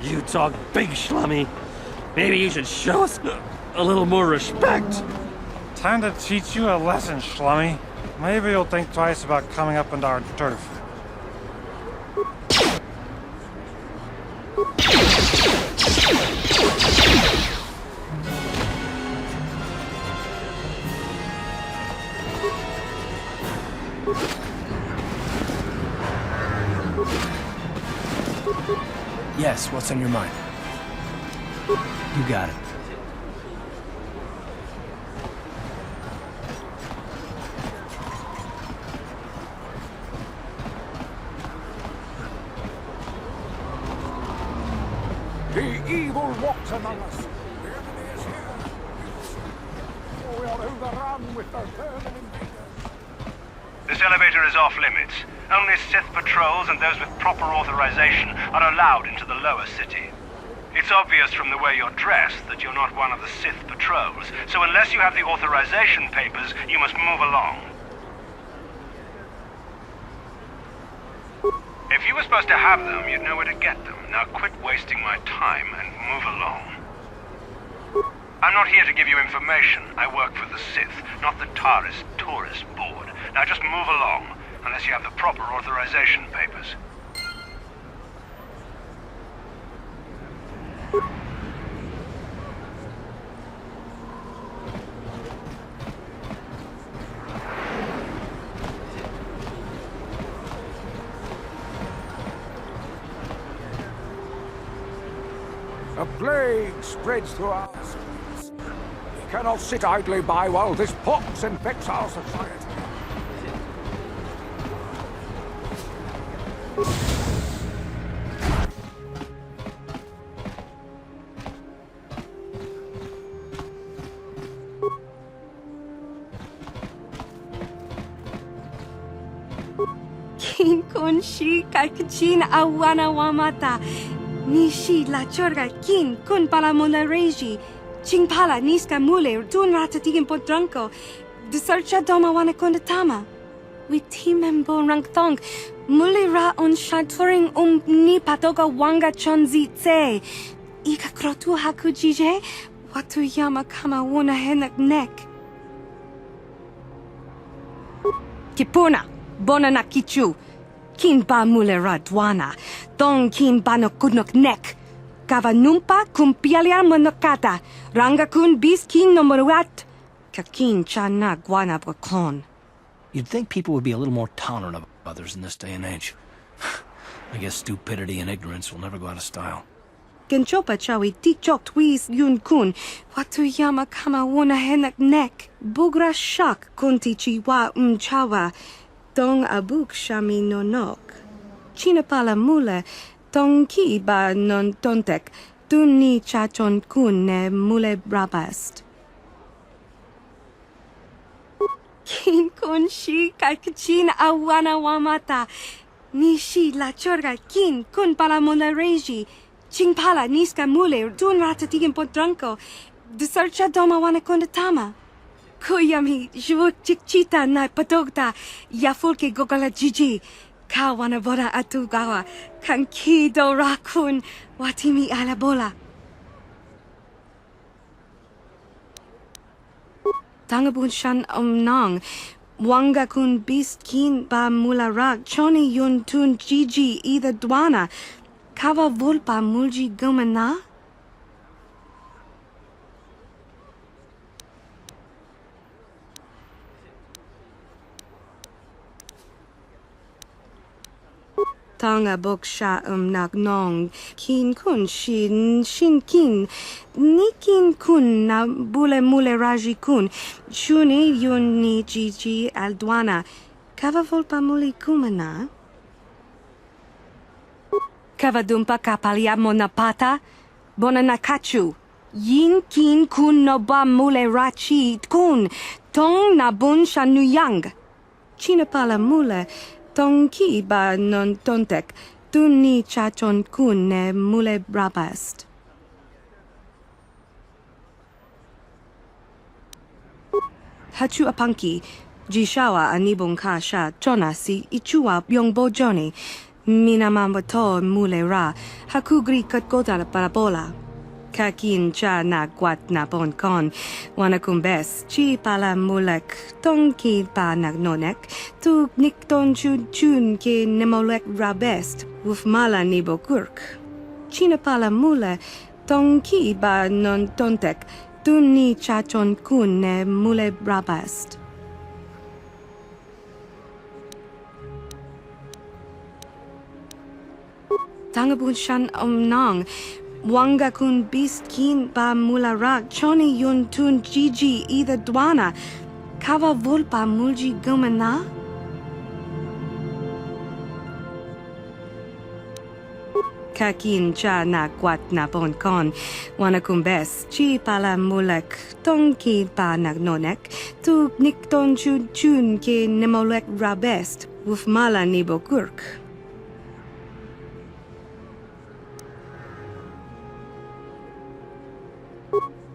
You talk big, Schlummy. Maybe you should show us a little more respect. Time to teach you a lesson, Schlummy. Maybe you'll think twice about coming up into our turf. Yes, what's on your mind? You got it. The evil walks among us. The enemy is here. We are overrun with their vermin invaders. This elevator is off limits. Only Sith patrols and those with proper authorization are allowed into the lower city. It's obvious from the way you're dressed that you're not one of the Sith patrols, so unless you have the authorization papers, you must move along. If you were supposed to have them, you'd know where to get them. Now quit wasting my time and move along. I'm not here to give you information. I work for the Sith, not the Taris Tourist Board. Now just move along, unless you have the proper authorization papers. A plague spreads through our cities. We cannot sit idly by while this pox infects our society. Kin kun shi kalkachin awana wamata. Nishi la chorga kin kun pala mula reji. Ching pala niska mule tun ratatigin potranko. Desarcha doma wana kondatama. We timembo rangtong. Muli ra on shaturing ni patoga wanga chonzi tse. Ika krotu hakujije. Watu yama kama wuna henak nek. Kipuna. Bona na kichu. Kin ba mule ra dwana. Tong kin ba no kudnok nek. Kava numpa kumpialia monokata. Ranga kun bis kin no moruat. Kakin chana guana brakon. You'd think people would be a little more tolerant of others in this day and age. I guess stupidity and ignorance will never go out of style. Genchopa chawi tikchok twis yun kun. Watu yama kama wuna henak nek. Bugra shak kunti chiwa chawa. Tong abuk shami nonok. Chinapala mule. Tong ki ba non tontek. Tun ni chachon kun ne mule brabast. Kin kun shi kalkachin awana wamata. Nishi la chorga kin kun pala mula reji. Ching pala niska mule tun ratatigin potranko. Desarcha doma wana kondatama. Kuyami jvuk chikchita na patogta. Yafulke gogala jiji. Ka wana boda atugawa. Kanki do rakun. Watimi alabola. Tangabun shan nang. Wanga kun bist kin ba mula rak. Choni yun tun jiji either dwana. Kava volpa mulji gumana? Tanga bok sha nak nong. Kin kun shin kin. Ni kin kun na bule mule raji kun. Shuni yun ni jiji aldwana. Kava volpa muli kumana? Kava dumpa kapalia monapata? Bona nakachu. Yin kin kun no ba mule rachi kun. Tong na bun shanuyang. Chinapala mule. Tong ki ba non tontek. Tun ni chachon kun ne mule brabast. Hachu apanki. Jishawa anibong ka sha chona si ichua yong bojoni. Minamambato mule ra. Hakugri katgota parabola. Kakin cha na guat na bon kon. Wanakumbes chi pala mulek. Tong ki pa nagnonek. Tu nikton chun ki nemolek rabest. Wuf mala nibo kurk. China pala mule. Tong ki ba non tontek. Tun ni chachon kun ne mule rabast. Tangabun shan nang. Wanga kun bist kin ba mula rak. Choni yun tun jiji either dwana. Kava volpa mulji gumana? Kakin cha na guat na bon kon. Wanakumbes chi pala mulek. Tong ki pa nagnonek. Tu nikton chun ki nemolek rabest. Wuf mala nibo kurk.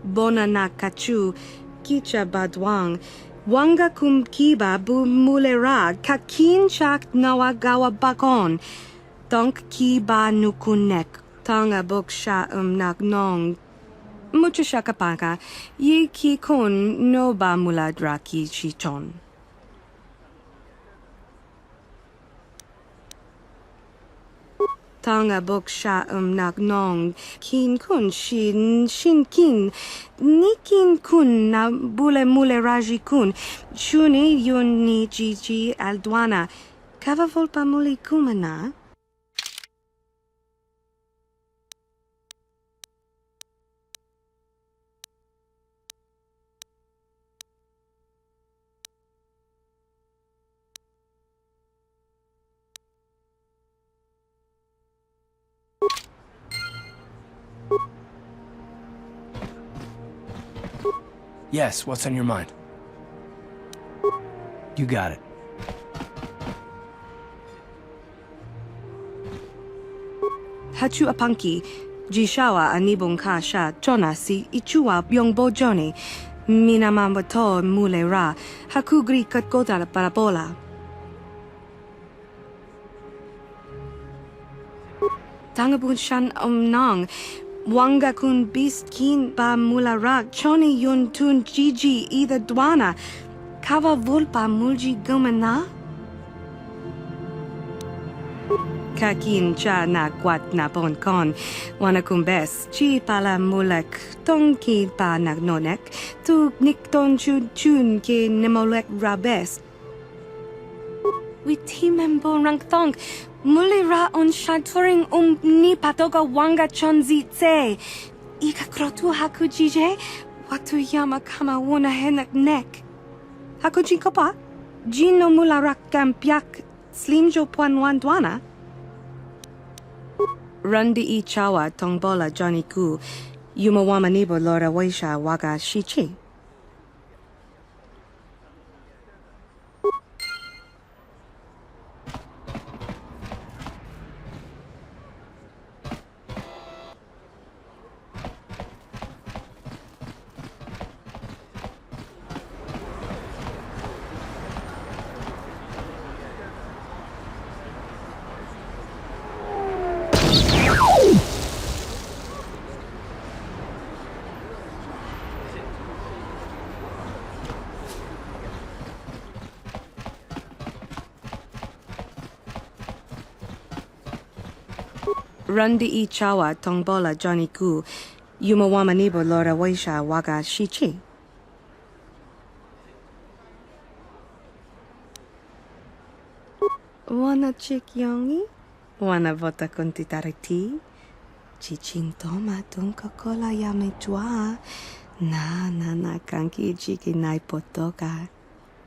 Bona na kachu, kicha badwang, wanga kum kiba bu mulera, kakin chak nawa gawa bakon, donk kiba nukunek, tanga boksha nagnong. Mucho shakapaka, ye ki kon no ba muladra ki chichon. Tanga boksha nagnong. Kin kun shin kin. Ni kin kun na bule mule raji kun. Shuni yun ni jiji aldwana. Kava volpa muli kumana? Yes, what's on your mind? You got it. Hachu apanki, jishawa anibong kasha chona si ichua byongbo joni, minamambato mule ra, hakugri katkota parabola. Tangabun shan nong, wanga kun beast kin ba mula ra, choni yun tun jiji either dwana, kava vulpa mulji gumana? Kakin cha na kwat na bon kon, wana kumbes, chi pala mulek, tong ki pa nagnonek, tu nikton chun chun ki nemolek rabes. Witimembo rangtong, muli ra on shaturing ni patoga wanga chonzi tse. Ika krotu hakujije, watu yama kama wuna henak nek. Hakuji kopa, jino mula rak kampiak, slinjo puan dwana. Rundi I chawa tongbola Johnny Ku, yumawamanibo lora waisha waga shichi. Rundi I chawa tongbola Johnny Ku, yumawamanibo lora waisha waga shichi. Wana chik yongi? Wana vota kontitariti? Chichintoma tunka kola yame chua. Na kanki chiki nai potoka.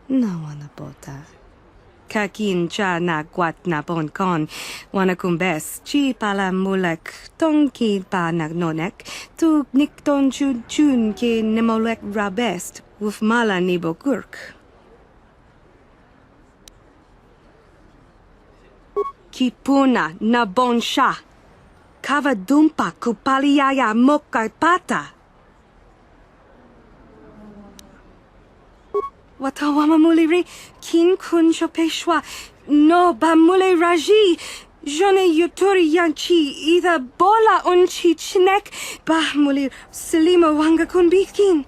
Na wana bota. Kakin cha na kwat na bon kon, wana kumbes, chi pala mulek, tong ki pa nagnonek, tu nikton chun chun ki nemolek rabest, wuf mala nibo gurk. Kipuna na bon sha, kava dumpa kupaliaya moka pata. Watawama muliri, kin kun chopeshwa, no ba mule raji, jone yuturi yanchi, either bola unchi chinek, ba muli selima wanga kun bikin.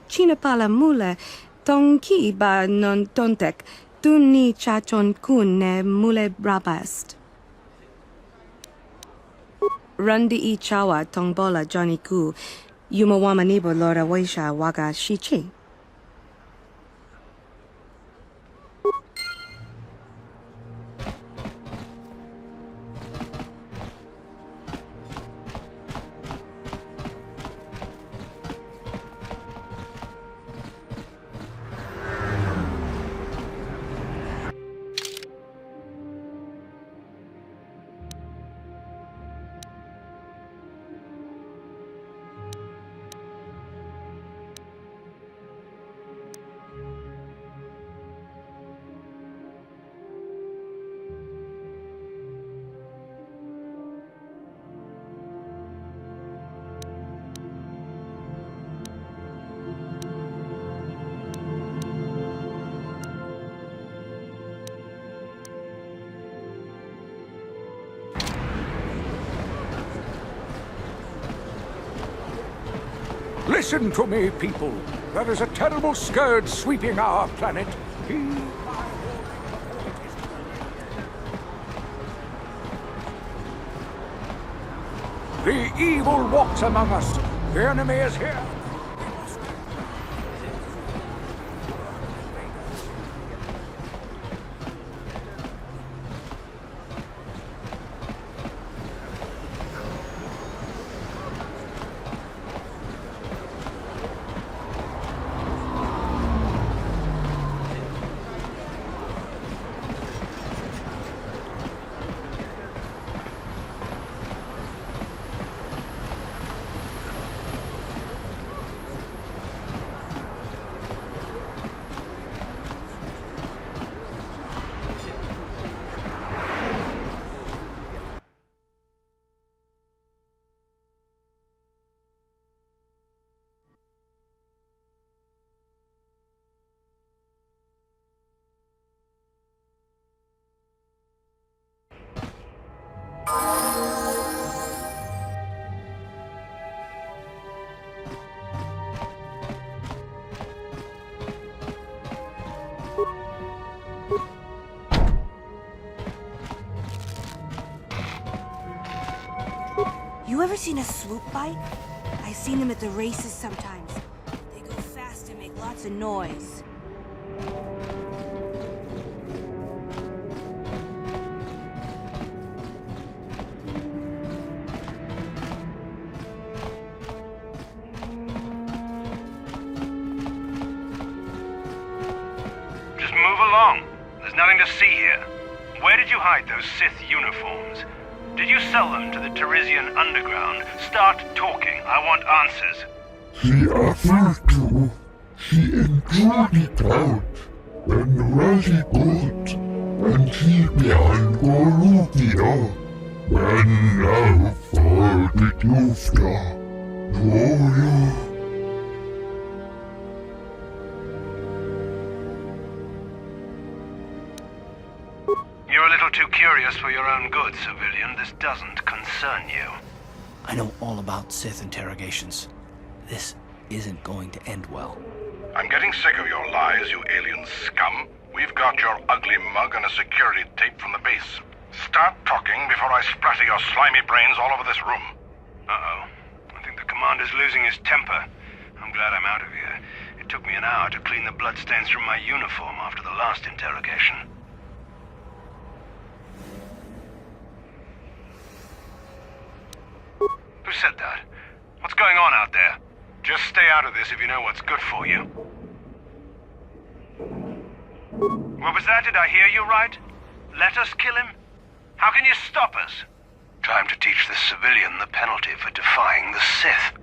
China pala mule, tonki ba non tontek, tunni chachon kun ne mule brabast. Rundi I chawa tongbola Johnny Ku, yumawamanibo lora waisha waga shichi. Listen to me, people. There is a terrible scourge sweeping our planet. The evil walks among us. The enemy is here. seen a swoop bike? I've seen them at the races sometimes. They go fast and make lots of noise. Just move along. There's nothing to see here. Where did you hide those Sith uniforms? Did you sell them to the Teresian underground? Start talking. I want answers. She offered to. She enjoyed it out. And really good. And she began Gorubia. And now for the Dufta. Oh, You're a little too curious for your own good, civilian. This doesn't concern you. I know all about Sith interrogations. This isn't going to end well. I'm getting sick of your lies, you alien scum. We've got your ugly mug and a security tape from the base. Start talking before I splatter your slimy brains all over this room. Uh-oh. I think the commander's losing his temper. I'm glad I'm out of here. It took me an hour to clean the bloodstains from my uniform after the last interrogation. Who said that? What's going on out there? Just stay out of this if you know what's good for you. What was that? Did I hear you right? Let us kill him? How can you stop us? Time to teach this civilian the penalty for defying the Sith.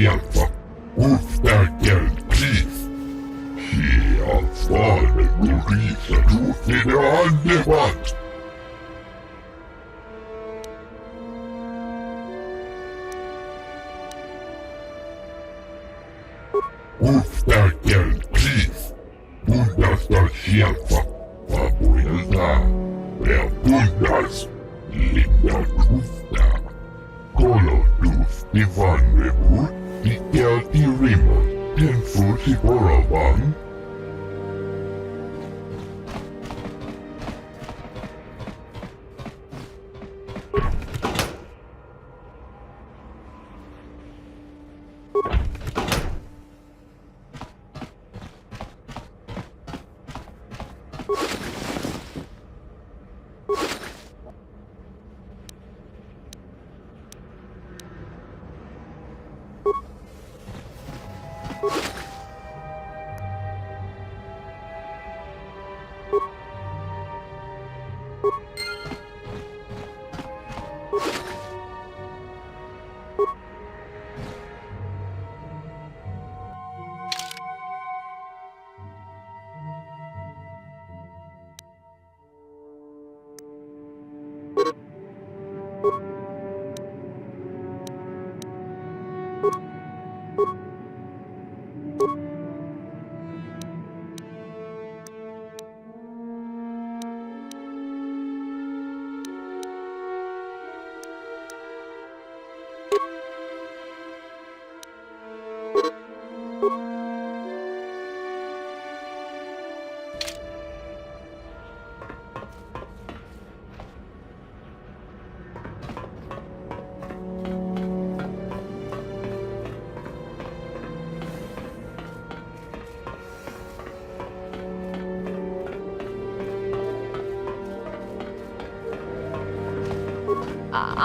Obsidian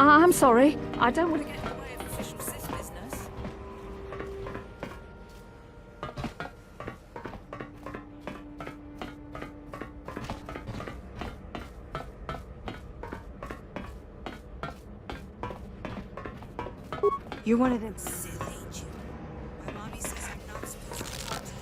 I'm sorry. I don't want to get in the way of official Sith business. You're one of them Sith, ain't you? My mommy says I'm not supposed to talk to you.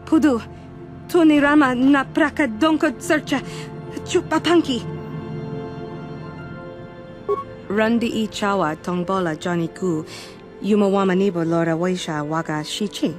Pudu, tunirama na praka donko searcha, chupapanki. Rundi I chawa tongbola Johnny Ku, yumawama nibo lora waisha waga shichi.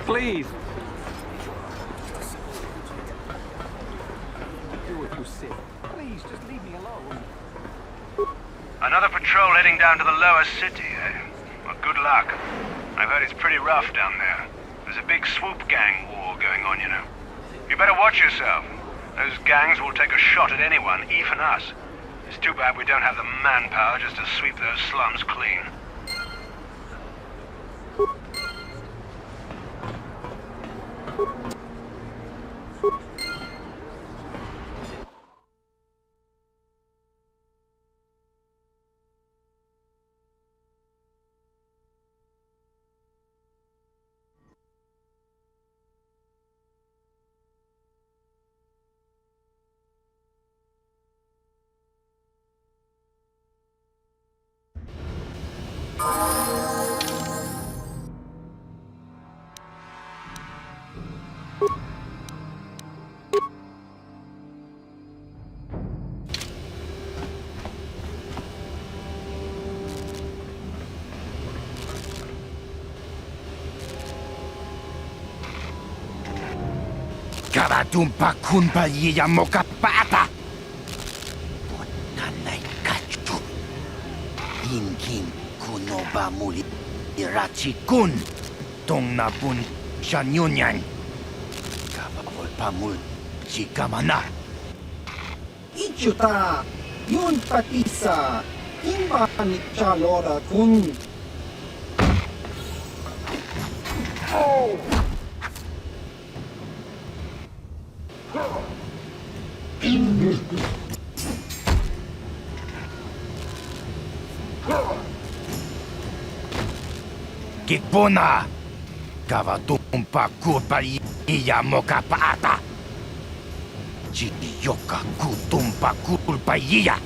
Please. Do what you say. Please, just leave me alone. Another patrol heading down to the lower city, eh? Well, good luck. I've heard it's pretty rough down there. There's a big swoop gang war going on, you know. You better watch yourself. Those gangs will take a shot at anyone, even us. It's too bad we don't have the manpower just to sweep those slums clean. Karatumpa kunpa yiya mokapata. Nanay kachu. Inkin kunoba muli irachi kun. Tong napun shanyunyan. Kababol pamul chikamana. Ichuta, yun patisa, imani chalora kun. Oh! Kikpuna! Kavatumpa kupa iya mokapata! Chiyoka kutumpa kulpa iya!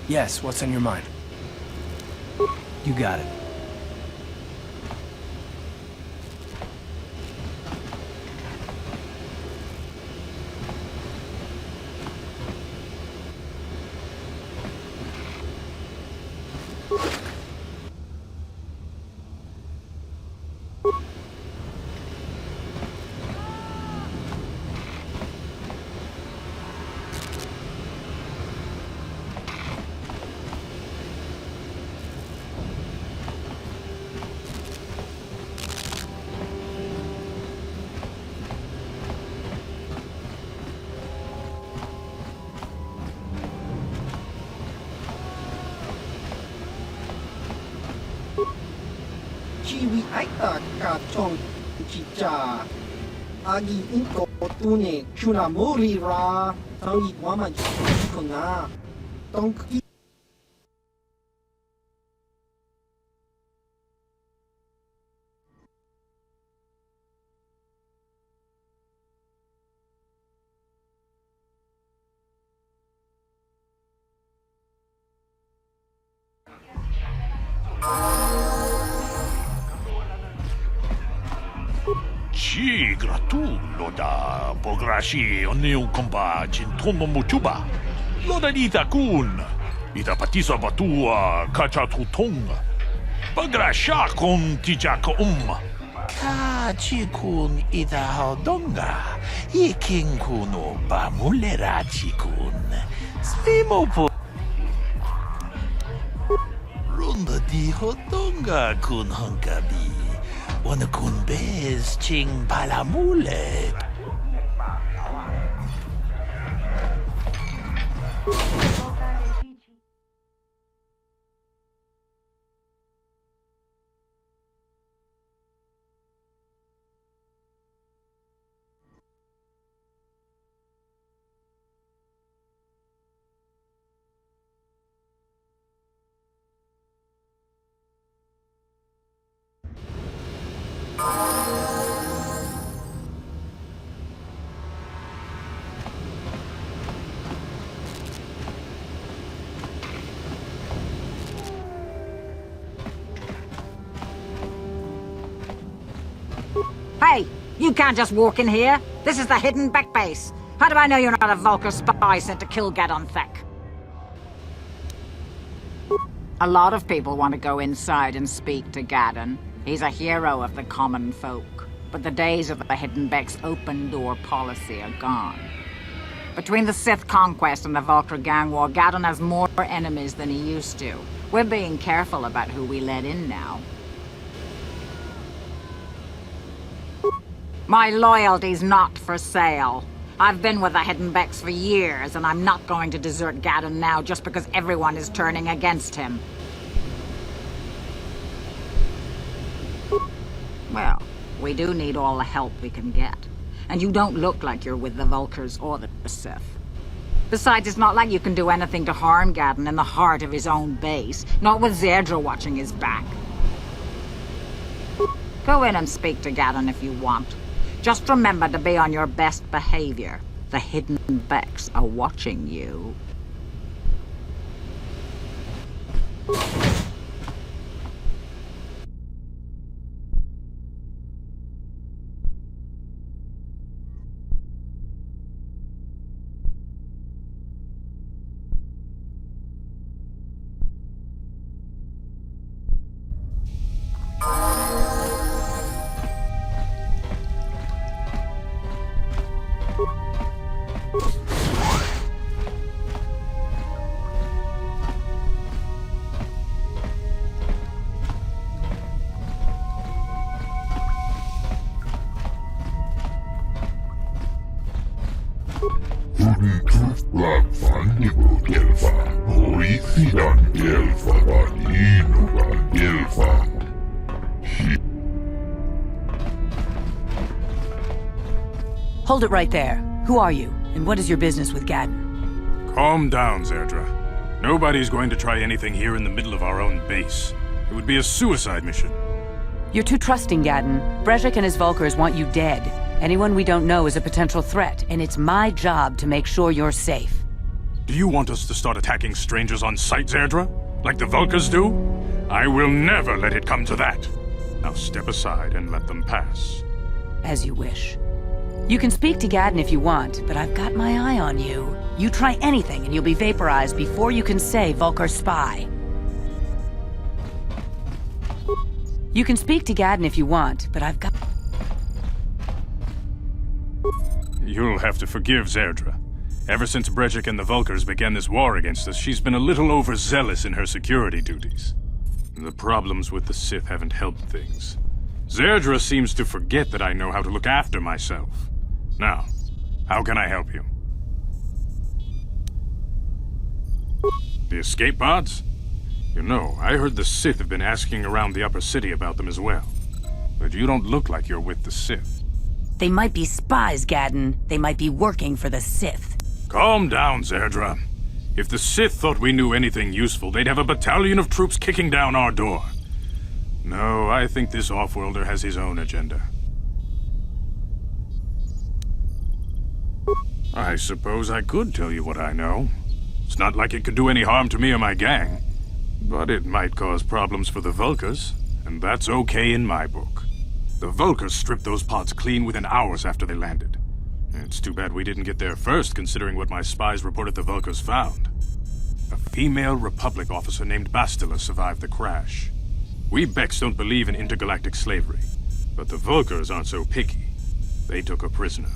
Yes, what's on your mind? You got it. Chiwi aita ka chong chicha. Agi inko tune chunamuri ra. Tangi wama chikona. Tonki. Ci gratullo da pograshi oniu komba jintomo mutuba. Loda ita kun. Ita patisa batua kacha tutong. Pagrasha kon tijako Ka chikun ita hodonga. Ikin kuno ba mulera chikun. Svimo po. Runda di hodonga kun honkabi. Wana kun bez ching palamule. Hey, you can't just walk in here. This is the hidden back base. How do I know you're not a Vulcar spy sent to kill Gadon Thek? A lot of people want to go inside and speak to Gadon. He's a hero of the common folk. But the days of the Hidden Beck's open door policy are gone. Between the Sith conquest and the Vulcar gang war, Gadon has more enemies than he used to. We're being careful about who we let in now. My loyalty's not for sale. I've been with the Hidden Becks for years, and I'm not going to desert Gadon now just because everyone is turning against him. Well, we do need all the help we can get. And you don't look like you're with the Vulcars or the Sith. Besides, it's not like you can do anything to harm Gadon in the heart of his own base, not with Zedra watching his back. Go in and speak to Gadon if you want. Just remember to be on your best behavior. The Hidden Becks are watching you. Hold it right there. Who are you, and what is your business with Gadden? Calm down, Zerdra. Nobody's going to try anything here in the middle of our own base. It would be a suicide mission. You're too trusting, Gadden. Brezhik and his Vulkars want you dead. Anyone we don't know is a potential threat, and it's my job to make sure you're safe. Do you want us to start attacking strangers on sight, Zerdra? Like the Vulkars do? I will never let it come to that. Now step aside and let them pass. As you wish. You can speak to Gadden if you want, but I've got my eye on you. You try anything and you'll be vaporized before you can say Vulkar spy. You can speak to Gadden if you want, but I've got... You'll have to forgive Zerdra. Ever since Brezhik and the Vulkars began this war against us, she's been a little overzealous in her security duties. The problems with the Sith haven't helped things. Zerdra seems to forget that I know how to look after myself. Now, how can I help you? The escape pods? You know, I heard the Sith have been asking around the Upper City about them as well. But you don't look like you're with the Sith. They might be spies, Gadden. They might be working for the Sith. Calm down, Zerdra. If the Sith thought we knew anything useful, they'd have a battalion of troops kicking down our door. No, I think this off-worlder has his own agenda. I suppose I could tell you what I know. It's not like it could do any harm to me or my gang. But it might cause problems for the Vulkars, and that's okay in my book. The Vulkars stripped those pods clean within hours after they landed. It's too bad we didn't get there first, considering what my spies reported the Vulkars found. A female Republic officer named Bastila survived the crash. We Beks don't believe in intergalactic slavery, but the Vulkars aren't so picky. They took her prisoner.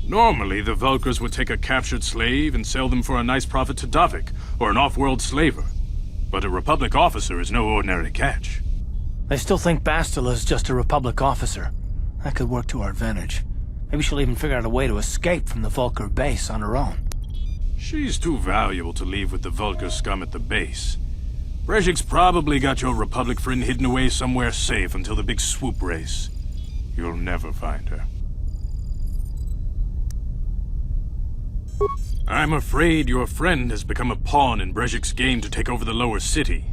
Normally, the Vulkars would take a captured slave and sell them for a nice profit to Davik, or an off-world slaver. But a Republic officer is no ordinary catch. I still think Bastila is just a Republic officer. That could work to our advantage. Maybe she'll even figure out a way to escape from the Vulkar base on her own. She's too valuable to leave with the Vulkar scum at the base. Brezhik's probably got your Republic friend hidden away somewhere safe until the big swoop race. You'll never find her. I'm afraid your friend has become a pawn in Brezhik's game to take over the lower city.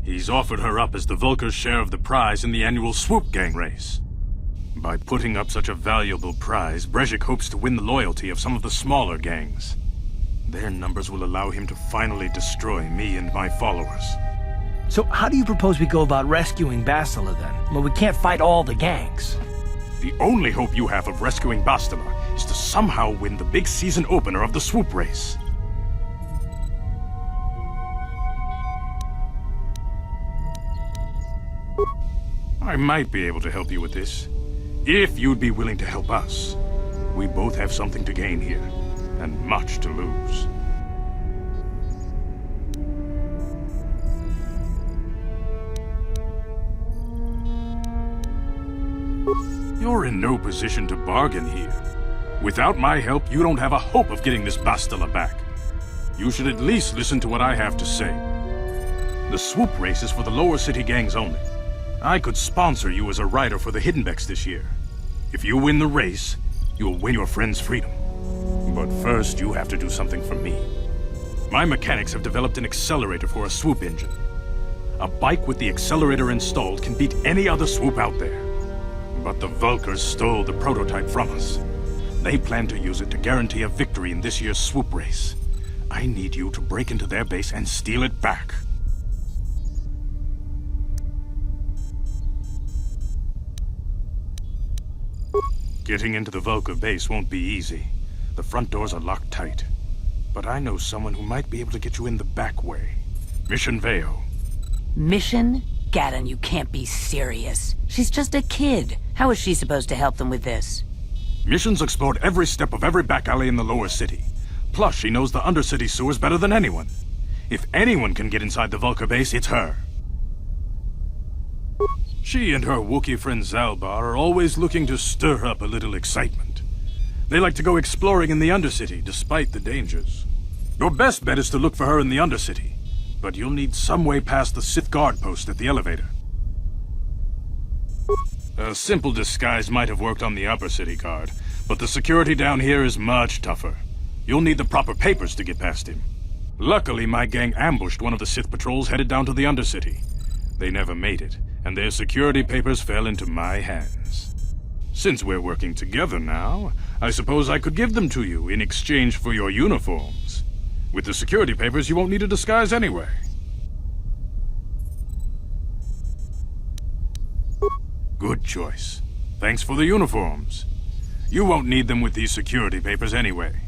He's offered her up as the Vulkar's share of the prize in the annual swoop gang race. By putting up such a valuable prize, Brezhik hopes to win the loyalty of some of the smaller gangs. Their numbers will allow him to finally destroy me and my followers. So how do you propose we go about rescuing Bastila then? Well, we can't fight all the gangs. The only hope you have of rescuing Bastila is to somehow win the big season opener of the swoop race. I might be able to help you with this, if you'd be willing to help us. We both have something to gain here, and much to lose. You're in no position to bargain here. Without my help, you don't have a hope of getting this Bastila back. You should at least listen to what I have to say. The swoop race is for the lower city gangs only. I could sponsor you as a rider for the Hidden Becks this year. If you win the race, you'll win your friend's freedom. But first, you have to do something for me. My mechanics have developed an accelerator for a swoop engine. A bike with the accelerator installed can beat any other swoop out there. But the Vulkars stole the prototype from us. They plan to use it to guarantee a victory in this year's swoop race. I need you to break into their base and steal it back. Getting into the Vulkar base won't be easy. The front doors are locked tight. But I know someone who might be able to get you in the back way. Mission Veo. Mission? Gadden, you can't be serious. She's just a kid. How is she supposed to help them with this? Mission's explored every step of every back alley in the lower city. Plus, she knows the undercity sewers better than anyone. If anyone can get inside the Vulkar base, it's her. She and her Wookiee friend Zalbar are always looking to stir up a little excitement. They like to go exploring in the Undercity, despite the dangers. Your best bet is to look for her in the Undercity, but you'll need some way past the Sith guard post at the elevator. A simple disguise might have worked on the upper city guard, but the security down here is much tougher. You'll need the proper papers to get past him. Luckily, my gang ambushed one of the Sith patrols headed down to the Undercity. They never made it, and their security papers fell into my hands. Since we're working together now, I suppose I could give them to you in exchange for your uniforms. With the security papers, you won't need a disguise anyway. Good choice. Thanks for the uniforms. You won't need them with these security papers anyway.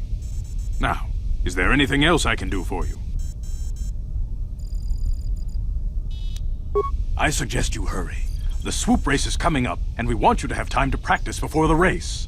Now, is there anything else I can do for you? I suggest you hurry. The swoop race is coming up, and we want you to have time to practice before the race.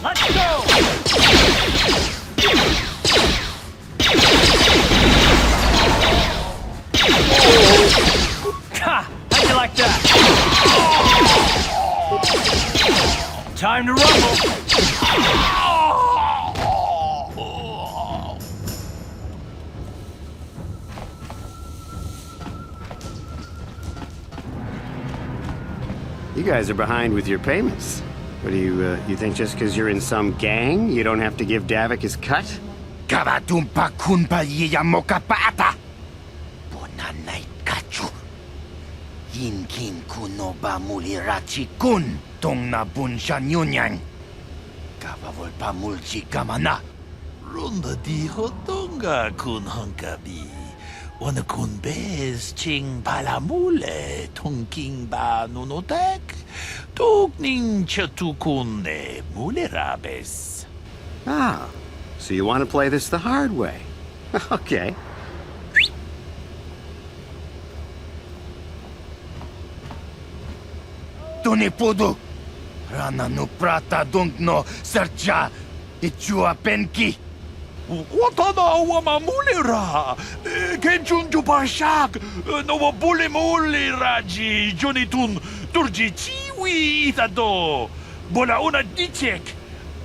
Let's go! Ha! How'd you like that? Time to rumble! You guys are behind with your payments. What do you think just because you're in some gang, you don't have to give Davik his cut? Kavatumpa kunpa yiyamoka paata! Bonanay kachu. Yinkin kunoba mulirachi kun tong na bunsha nyunyang. Kavavol pa mulchi kamana. Runda di hotonga kun hankabi. Wana kun bez ching palamule tongking ba nunotek. Tukning chatukune mulerabes. Ah, so you want to play this the hard way. Okay. Tunipudu. Rana no prata dungno sercha. Ichua penki. Watana wamamulera. Kenchunju parshak. No bulimuliraji. Jonitun turji chiwi itado. Bola una dichek.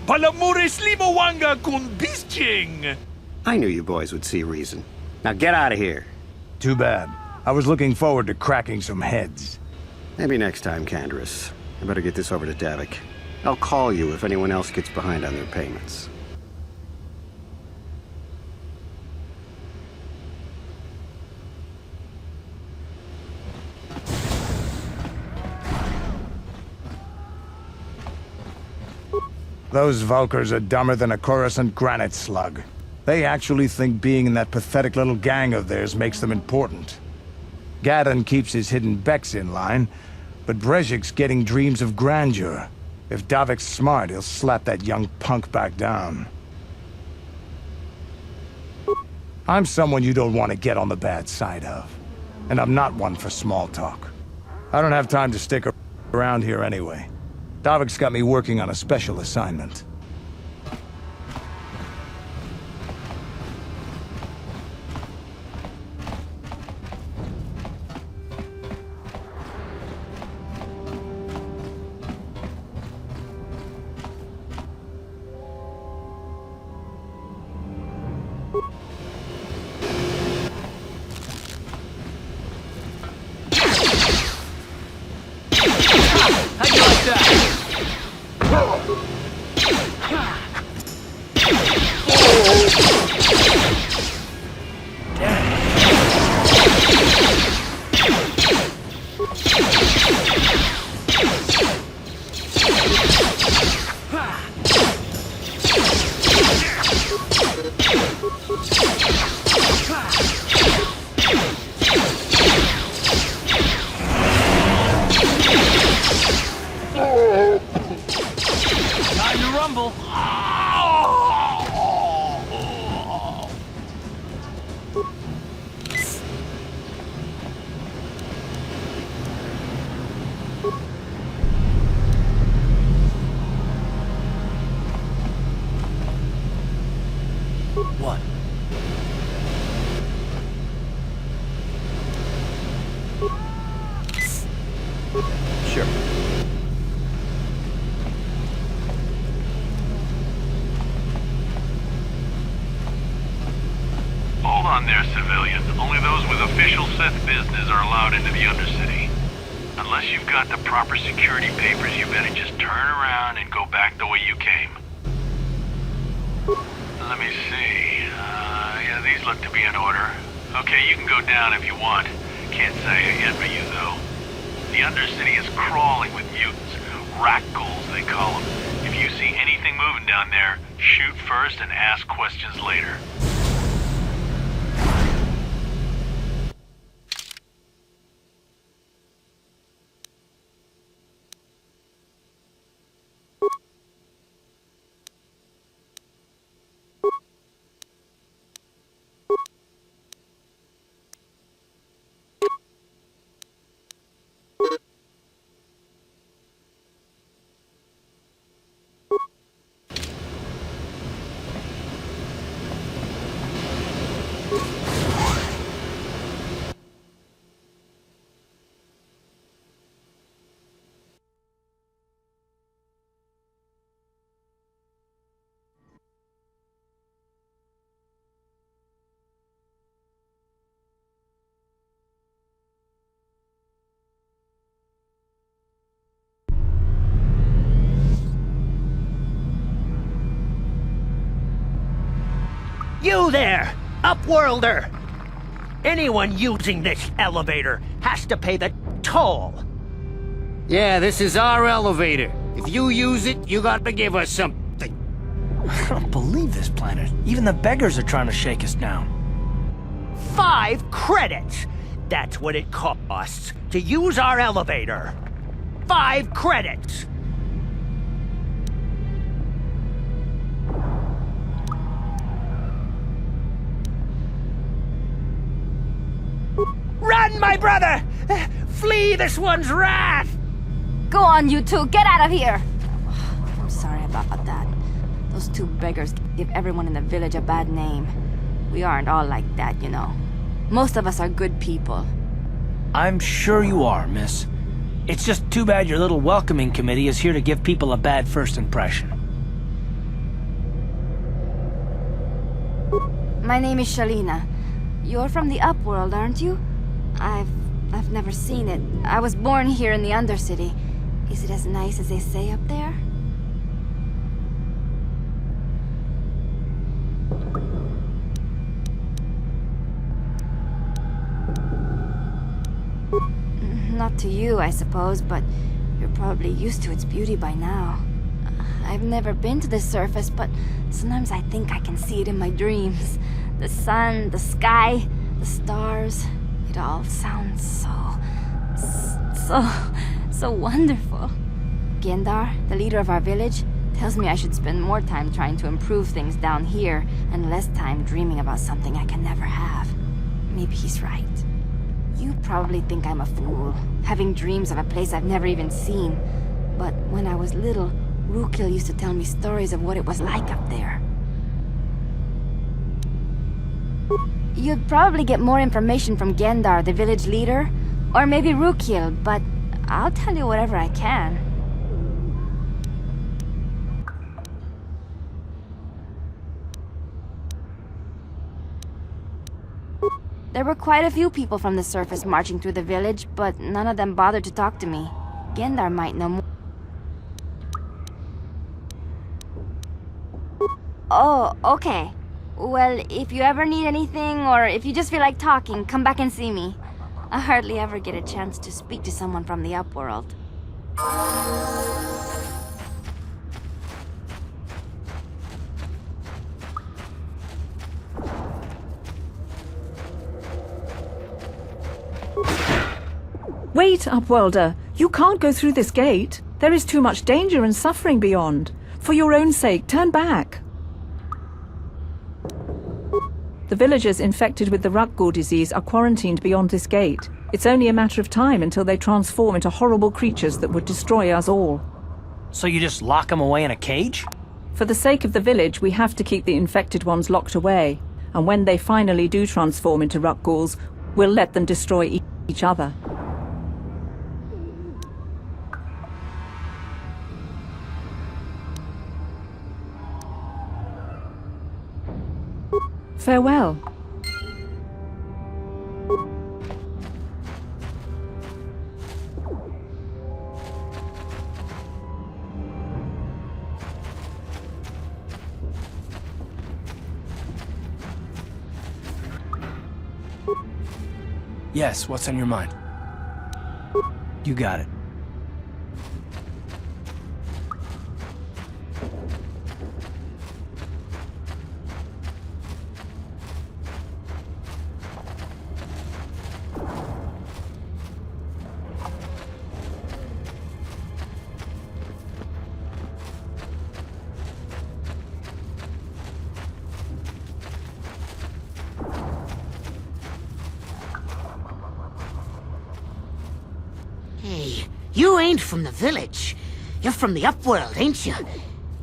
Palamure slimo wanga kun bisching. I knew you boys would see reason. Now get out of here. Too bad. I was looking forward to cracking some heads. Maybe next time, Canderous. I better get this over to Davik. I'll call you if anyone else gets behind on their payments. Those Vulkars are dumber than a Coruscant granite slug. They actually think being in that pathetic little gang of theirs makes them important. Gadon keeps his hidden Becks in line, but Brezhik's getting dreams of grandeur. If Davik's smart, he'll slap that young punk back down. I'm someone you don't want to get on the bad side of. And I'm not one for small talk. I don't have time to stick around here anyway. Davik's got me working on a special assignment. What? Sure. Hold on there, civilian. Only those with official Sith business are allowed into the Undercity. Unless you've got the proper security papers, you better just turn around and go back the way you came. Let me see. Yeah, these look to be in order. Okay, you can go down if you want. Can't say it yet for you, though. The Undercity is crawling with mutants. Rat ghouls, they call them. If you see anything moving down there, shoot first and ask questions later. You there, Upworlder! Anyone using this elevator has to pay the toll. Yeah, this is our elevator. If you use it, you gotta give us something. I don't believe this planet. Even the beggars are trying to shake us down. 5 credits! That's what it costs to use our elevator. 5 credits! Run, my brother! Flee this one's wrath! Go on, you two. Get out of here! I'm sorry about that. Those 2 beggars give everyone in the village a bad name. We aren't all like that, you know. Most of us are good people. I'm sure you are, miss. It's just too bad your little welcoming committee is here to give people a bad first impression. My name is Shalina. You're from the Upworld, aren't you? I've never seen it. I was born here in the Undercity. Is it as nice as they say up there? Not to you, I suppose, but you're probably used to its beauty by now. I've never been to the surface, but sometimes I think I can see it in my dreams. The sun, the sky, the stars. It all sounds so wonderful. Gendar, the leader of our village, tells me I should spend more time trying to improve things down here and less time dreaming about something I can never have. Maybe he's right. You probably think I'm a fool, having dreams of a place I've never even seen. But when I was little, Rukil used to tell me stories of what it was like up there. You'd probably get more information from Gendar, the village leader, or maybe Rukil, but I'll tell you whatever I can. There were quite a few people from the surface marching through the village, but none of them bothered to talk to me. Gendar might know more. Oh, okay. Well, if you ever need anything, or if you just feel like talking, come back and see me. I hardly ever get a chance to speak to someone from the Upworld. Wait, Upworlder. You can't go through this gate. There is too much danger and suffering beyond. For your own sake, turn back. The villagers infected with the Rukgul disease are quarantined beyond this gate. It's only a matter of time until they transform into horrible creatures that would destroy us all. So you just lock them away in a cage? For the sake of the village, we have to keep the infected ones locked away. And when they finally do transform into ruck ghouls, we'll let them destroy each other. Farewell. Yes, what's on your mind? You got it. Hey, you ain't from the village. You're from the upworld, ain't you?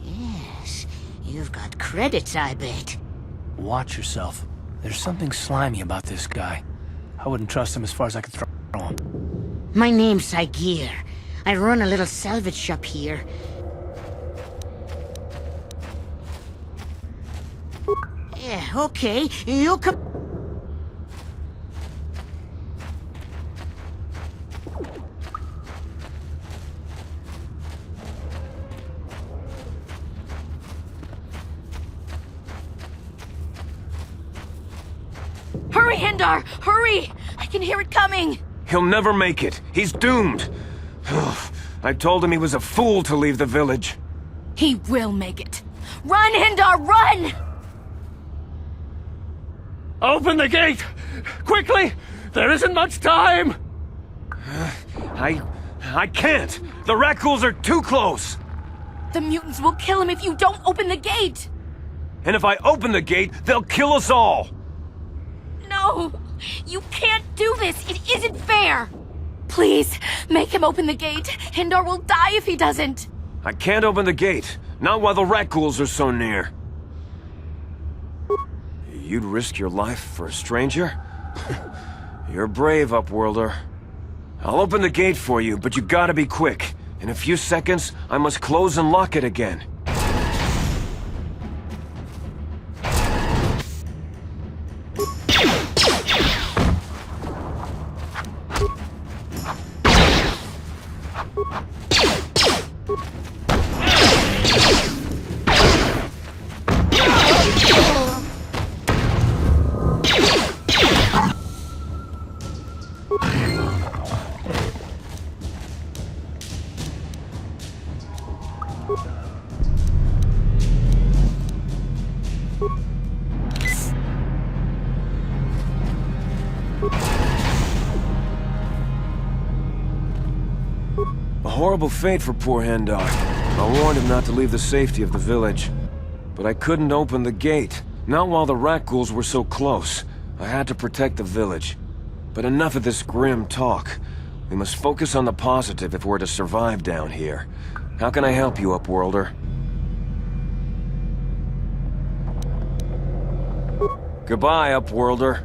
Yes, you've got credits, I bet. Watch yourself. There's something slimy about this guy. I wouldn't trust him as far as I could throw him. My name's Saigir. I run a little salvage shop here. Yeah, okay. You'll come... Hurry, Hindar! Hurry! I can hear it coming! He'll never make it. He's doomed. I told him he was a fool to leave the village. He will make it. Run, Hindar, run! Open the gate! Quickly! There isn't much time! I can't! The Rakghouls are too close! The mutants will kill him if you don't open the gate! And if I open the gate, they'll kill us all! No! You can't do this! It isn't fair! Please, make him open the gate. Hindar will die if he doesn't. I can't open the gate. Not while the Rakghouls are so near. You'd risk your life for a stranger? You're brave, Upworlder. I'll open the gate for you, but you gotta be quick. In a few seconds, I must close and lock it again. A horrible fate for poor Hendar. I warned him not to leave the safety of the village. But I couldn't open the gate. Not while the Rakghouls were so close. I had to protect the village. But enough of this grim talk. We must focus on the positive if we're to survive down here. How can I help you, Upworlder? Goodbye, Upworlder.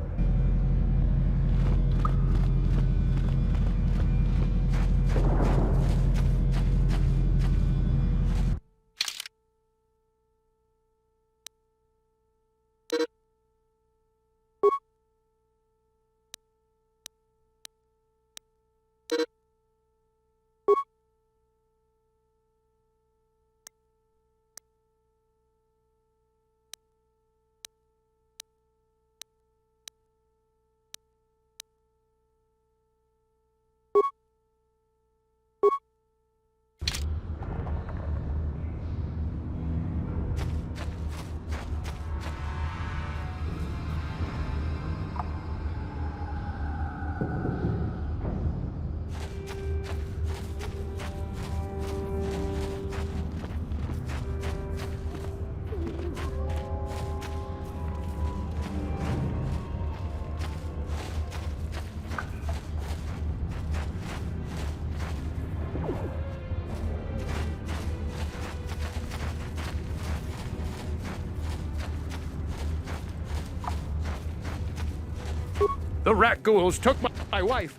The rat ghouls took my wife.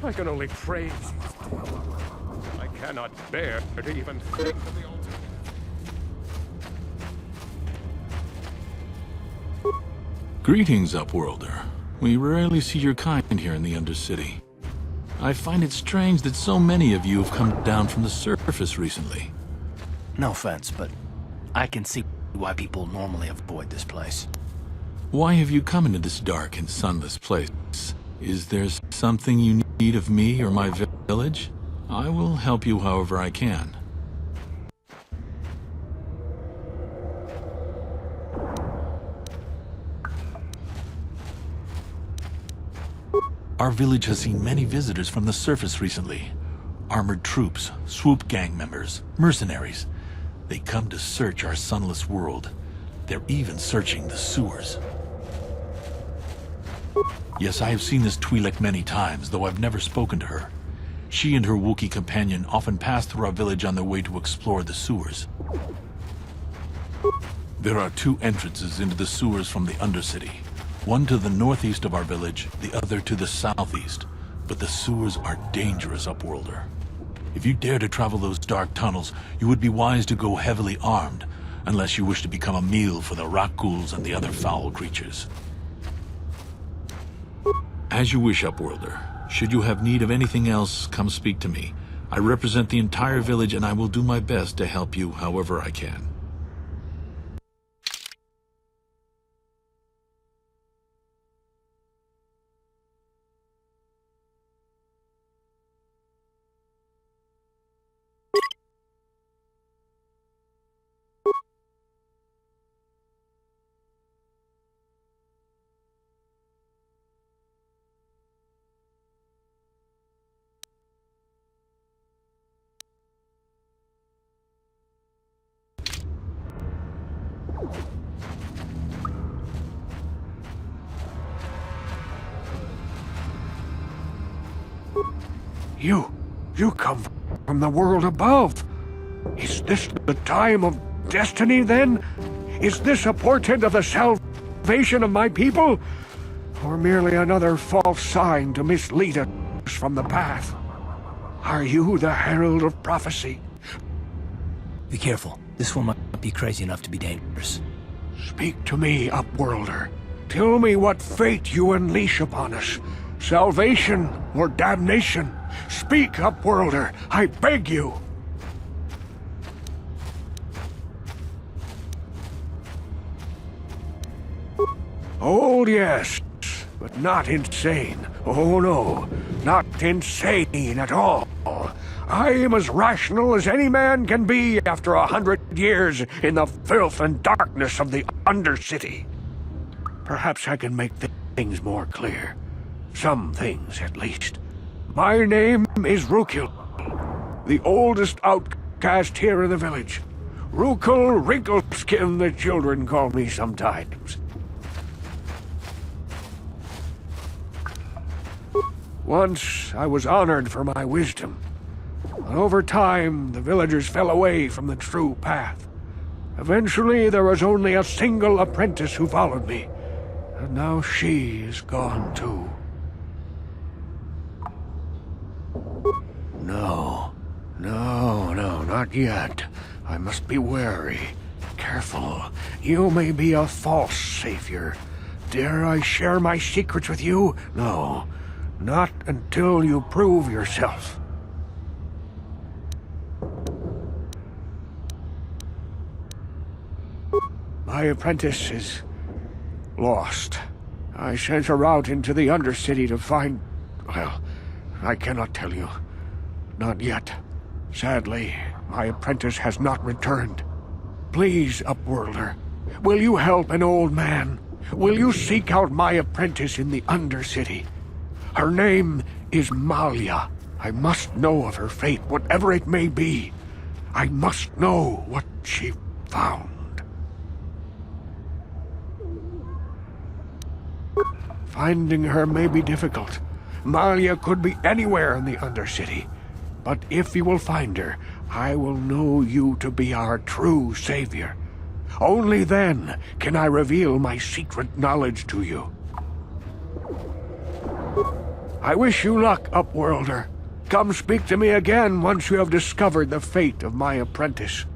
I can only pray. I cannot bear to even think of the altar. Greetings, Upworlder. We rarely see your kind here in the Undercity. I find it strange that so many of you have come down from the surface recently. No offense, but I can see why people normally avoid this place. Why have you come into this dark and sunless place? Is there something you need of me or my village? I will help you however I can. Our village has seen many visitors from the surface recently. Armored troops, swoop gang members, mercenaries. They come to search our sunless world. They're even searching the sewers. Yes, I have seen this Twi'lek many times, though I've never spoken to her. She and her Wookiee companion often pass through our village on their way to explore the sewers. There are two entrances into the sewers from the Undercity. One to the northeast of our village, the other to the southeast. But the sewers are dangerous, Upworlder. If you dare to travel those dark tunnels, you would be wise to go heavily armed, unless you wish to become a meal for the rock ghouls and the other foul creatures. As you wish, Upworlder. Should you have need of anything else, come speak to me. I represent the entire village and I will do my best to help you however I can. You come from the world above. Is this the time of destiny, then? Is this a portent of the salvation of my people? Or merely another false sign to mislead us from the path? Are you the herald of prophecy? Be careful. This one might be crazy enough to be dangerous. Speak to me, Upworlder. Tell me what fate you unleash upon us. Salvation or damnation? Speak, Upworlder, I beg you! Oh, yes, but not insane. Oh, no, not insane at all. I am as rational as any man can be after 100 years in the filth and darkness of the Undercity. Perhaps I can make things more clear. Some things, at least. My name is Rukil, the oldest outcast here in the village. Rukil Wrinkleskin, the children call me sometimes. Once I was honored for my wisdom, but over time the villagers fell away from the true path. Eventually there was only a single apprentice who followed me, and now she is gone too. No, not yet. I must be wary. Careful. You may be a false savior. Dare I share my secrets with you? No, not until you prove yourself. My apprentice is lost. I sent her out into the Undercity to find... well, I cannot tell you. Not yet. Sadly, my apprentice has not returned. Please, Upworlder, will you help an old man? Will you seek out my apprentice in the Undercity? Her name is Malia. I must know of her fate, whatever it may be. I must know what she found. Finding her may be difficult. Malia could be anywhere in the Undercity. But if you will find her, I will know you to be our true savior. Only then can I reveal my secret knowledge to you. I wish you luck, Upworlder. Come speak to me again once you have discovered the fate of my apprentice.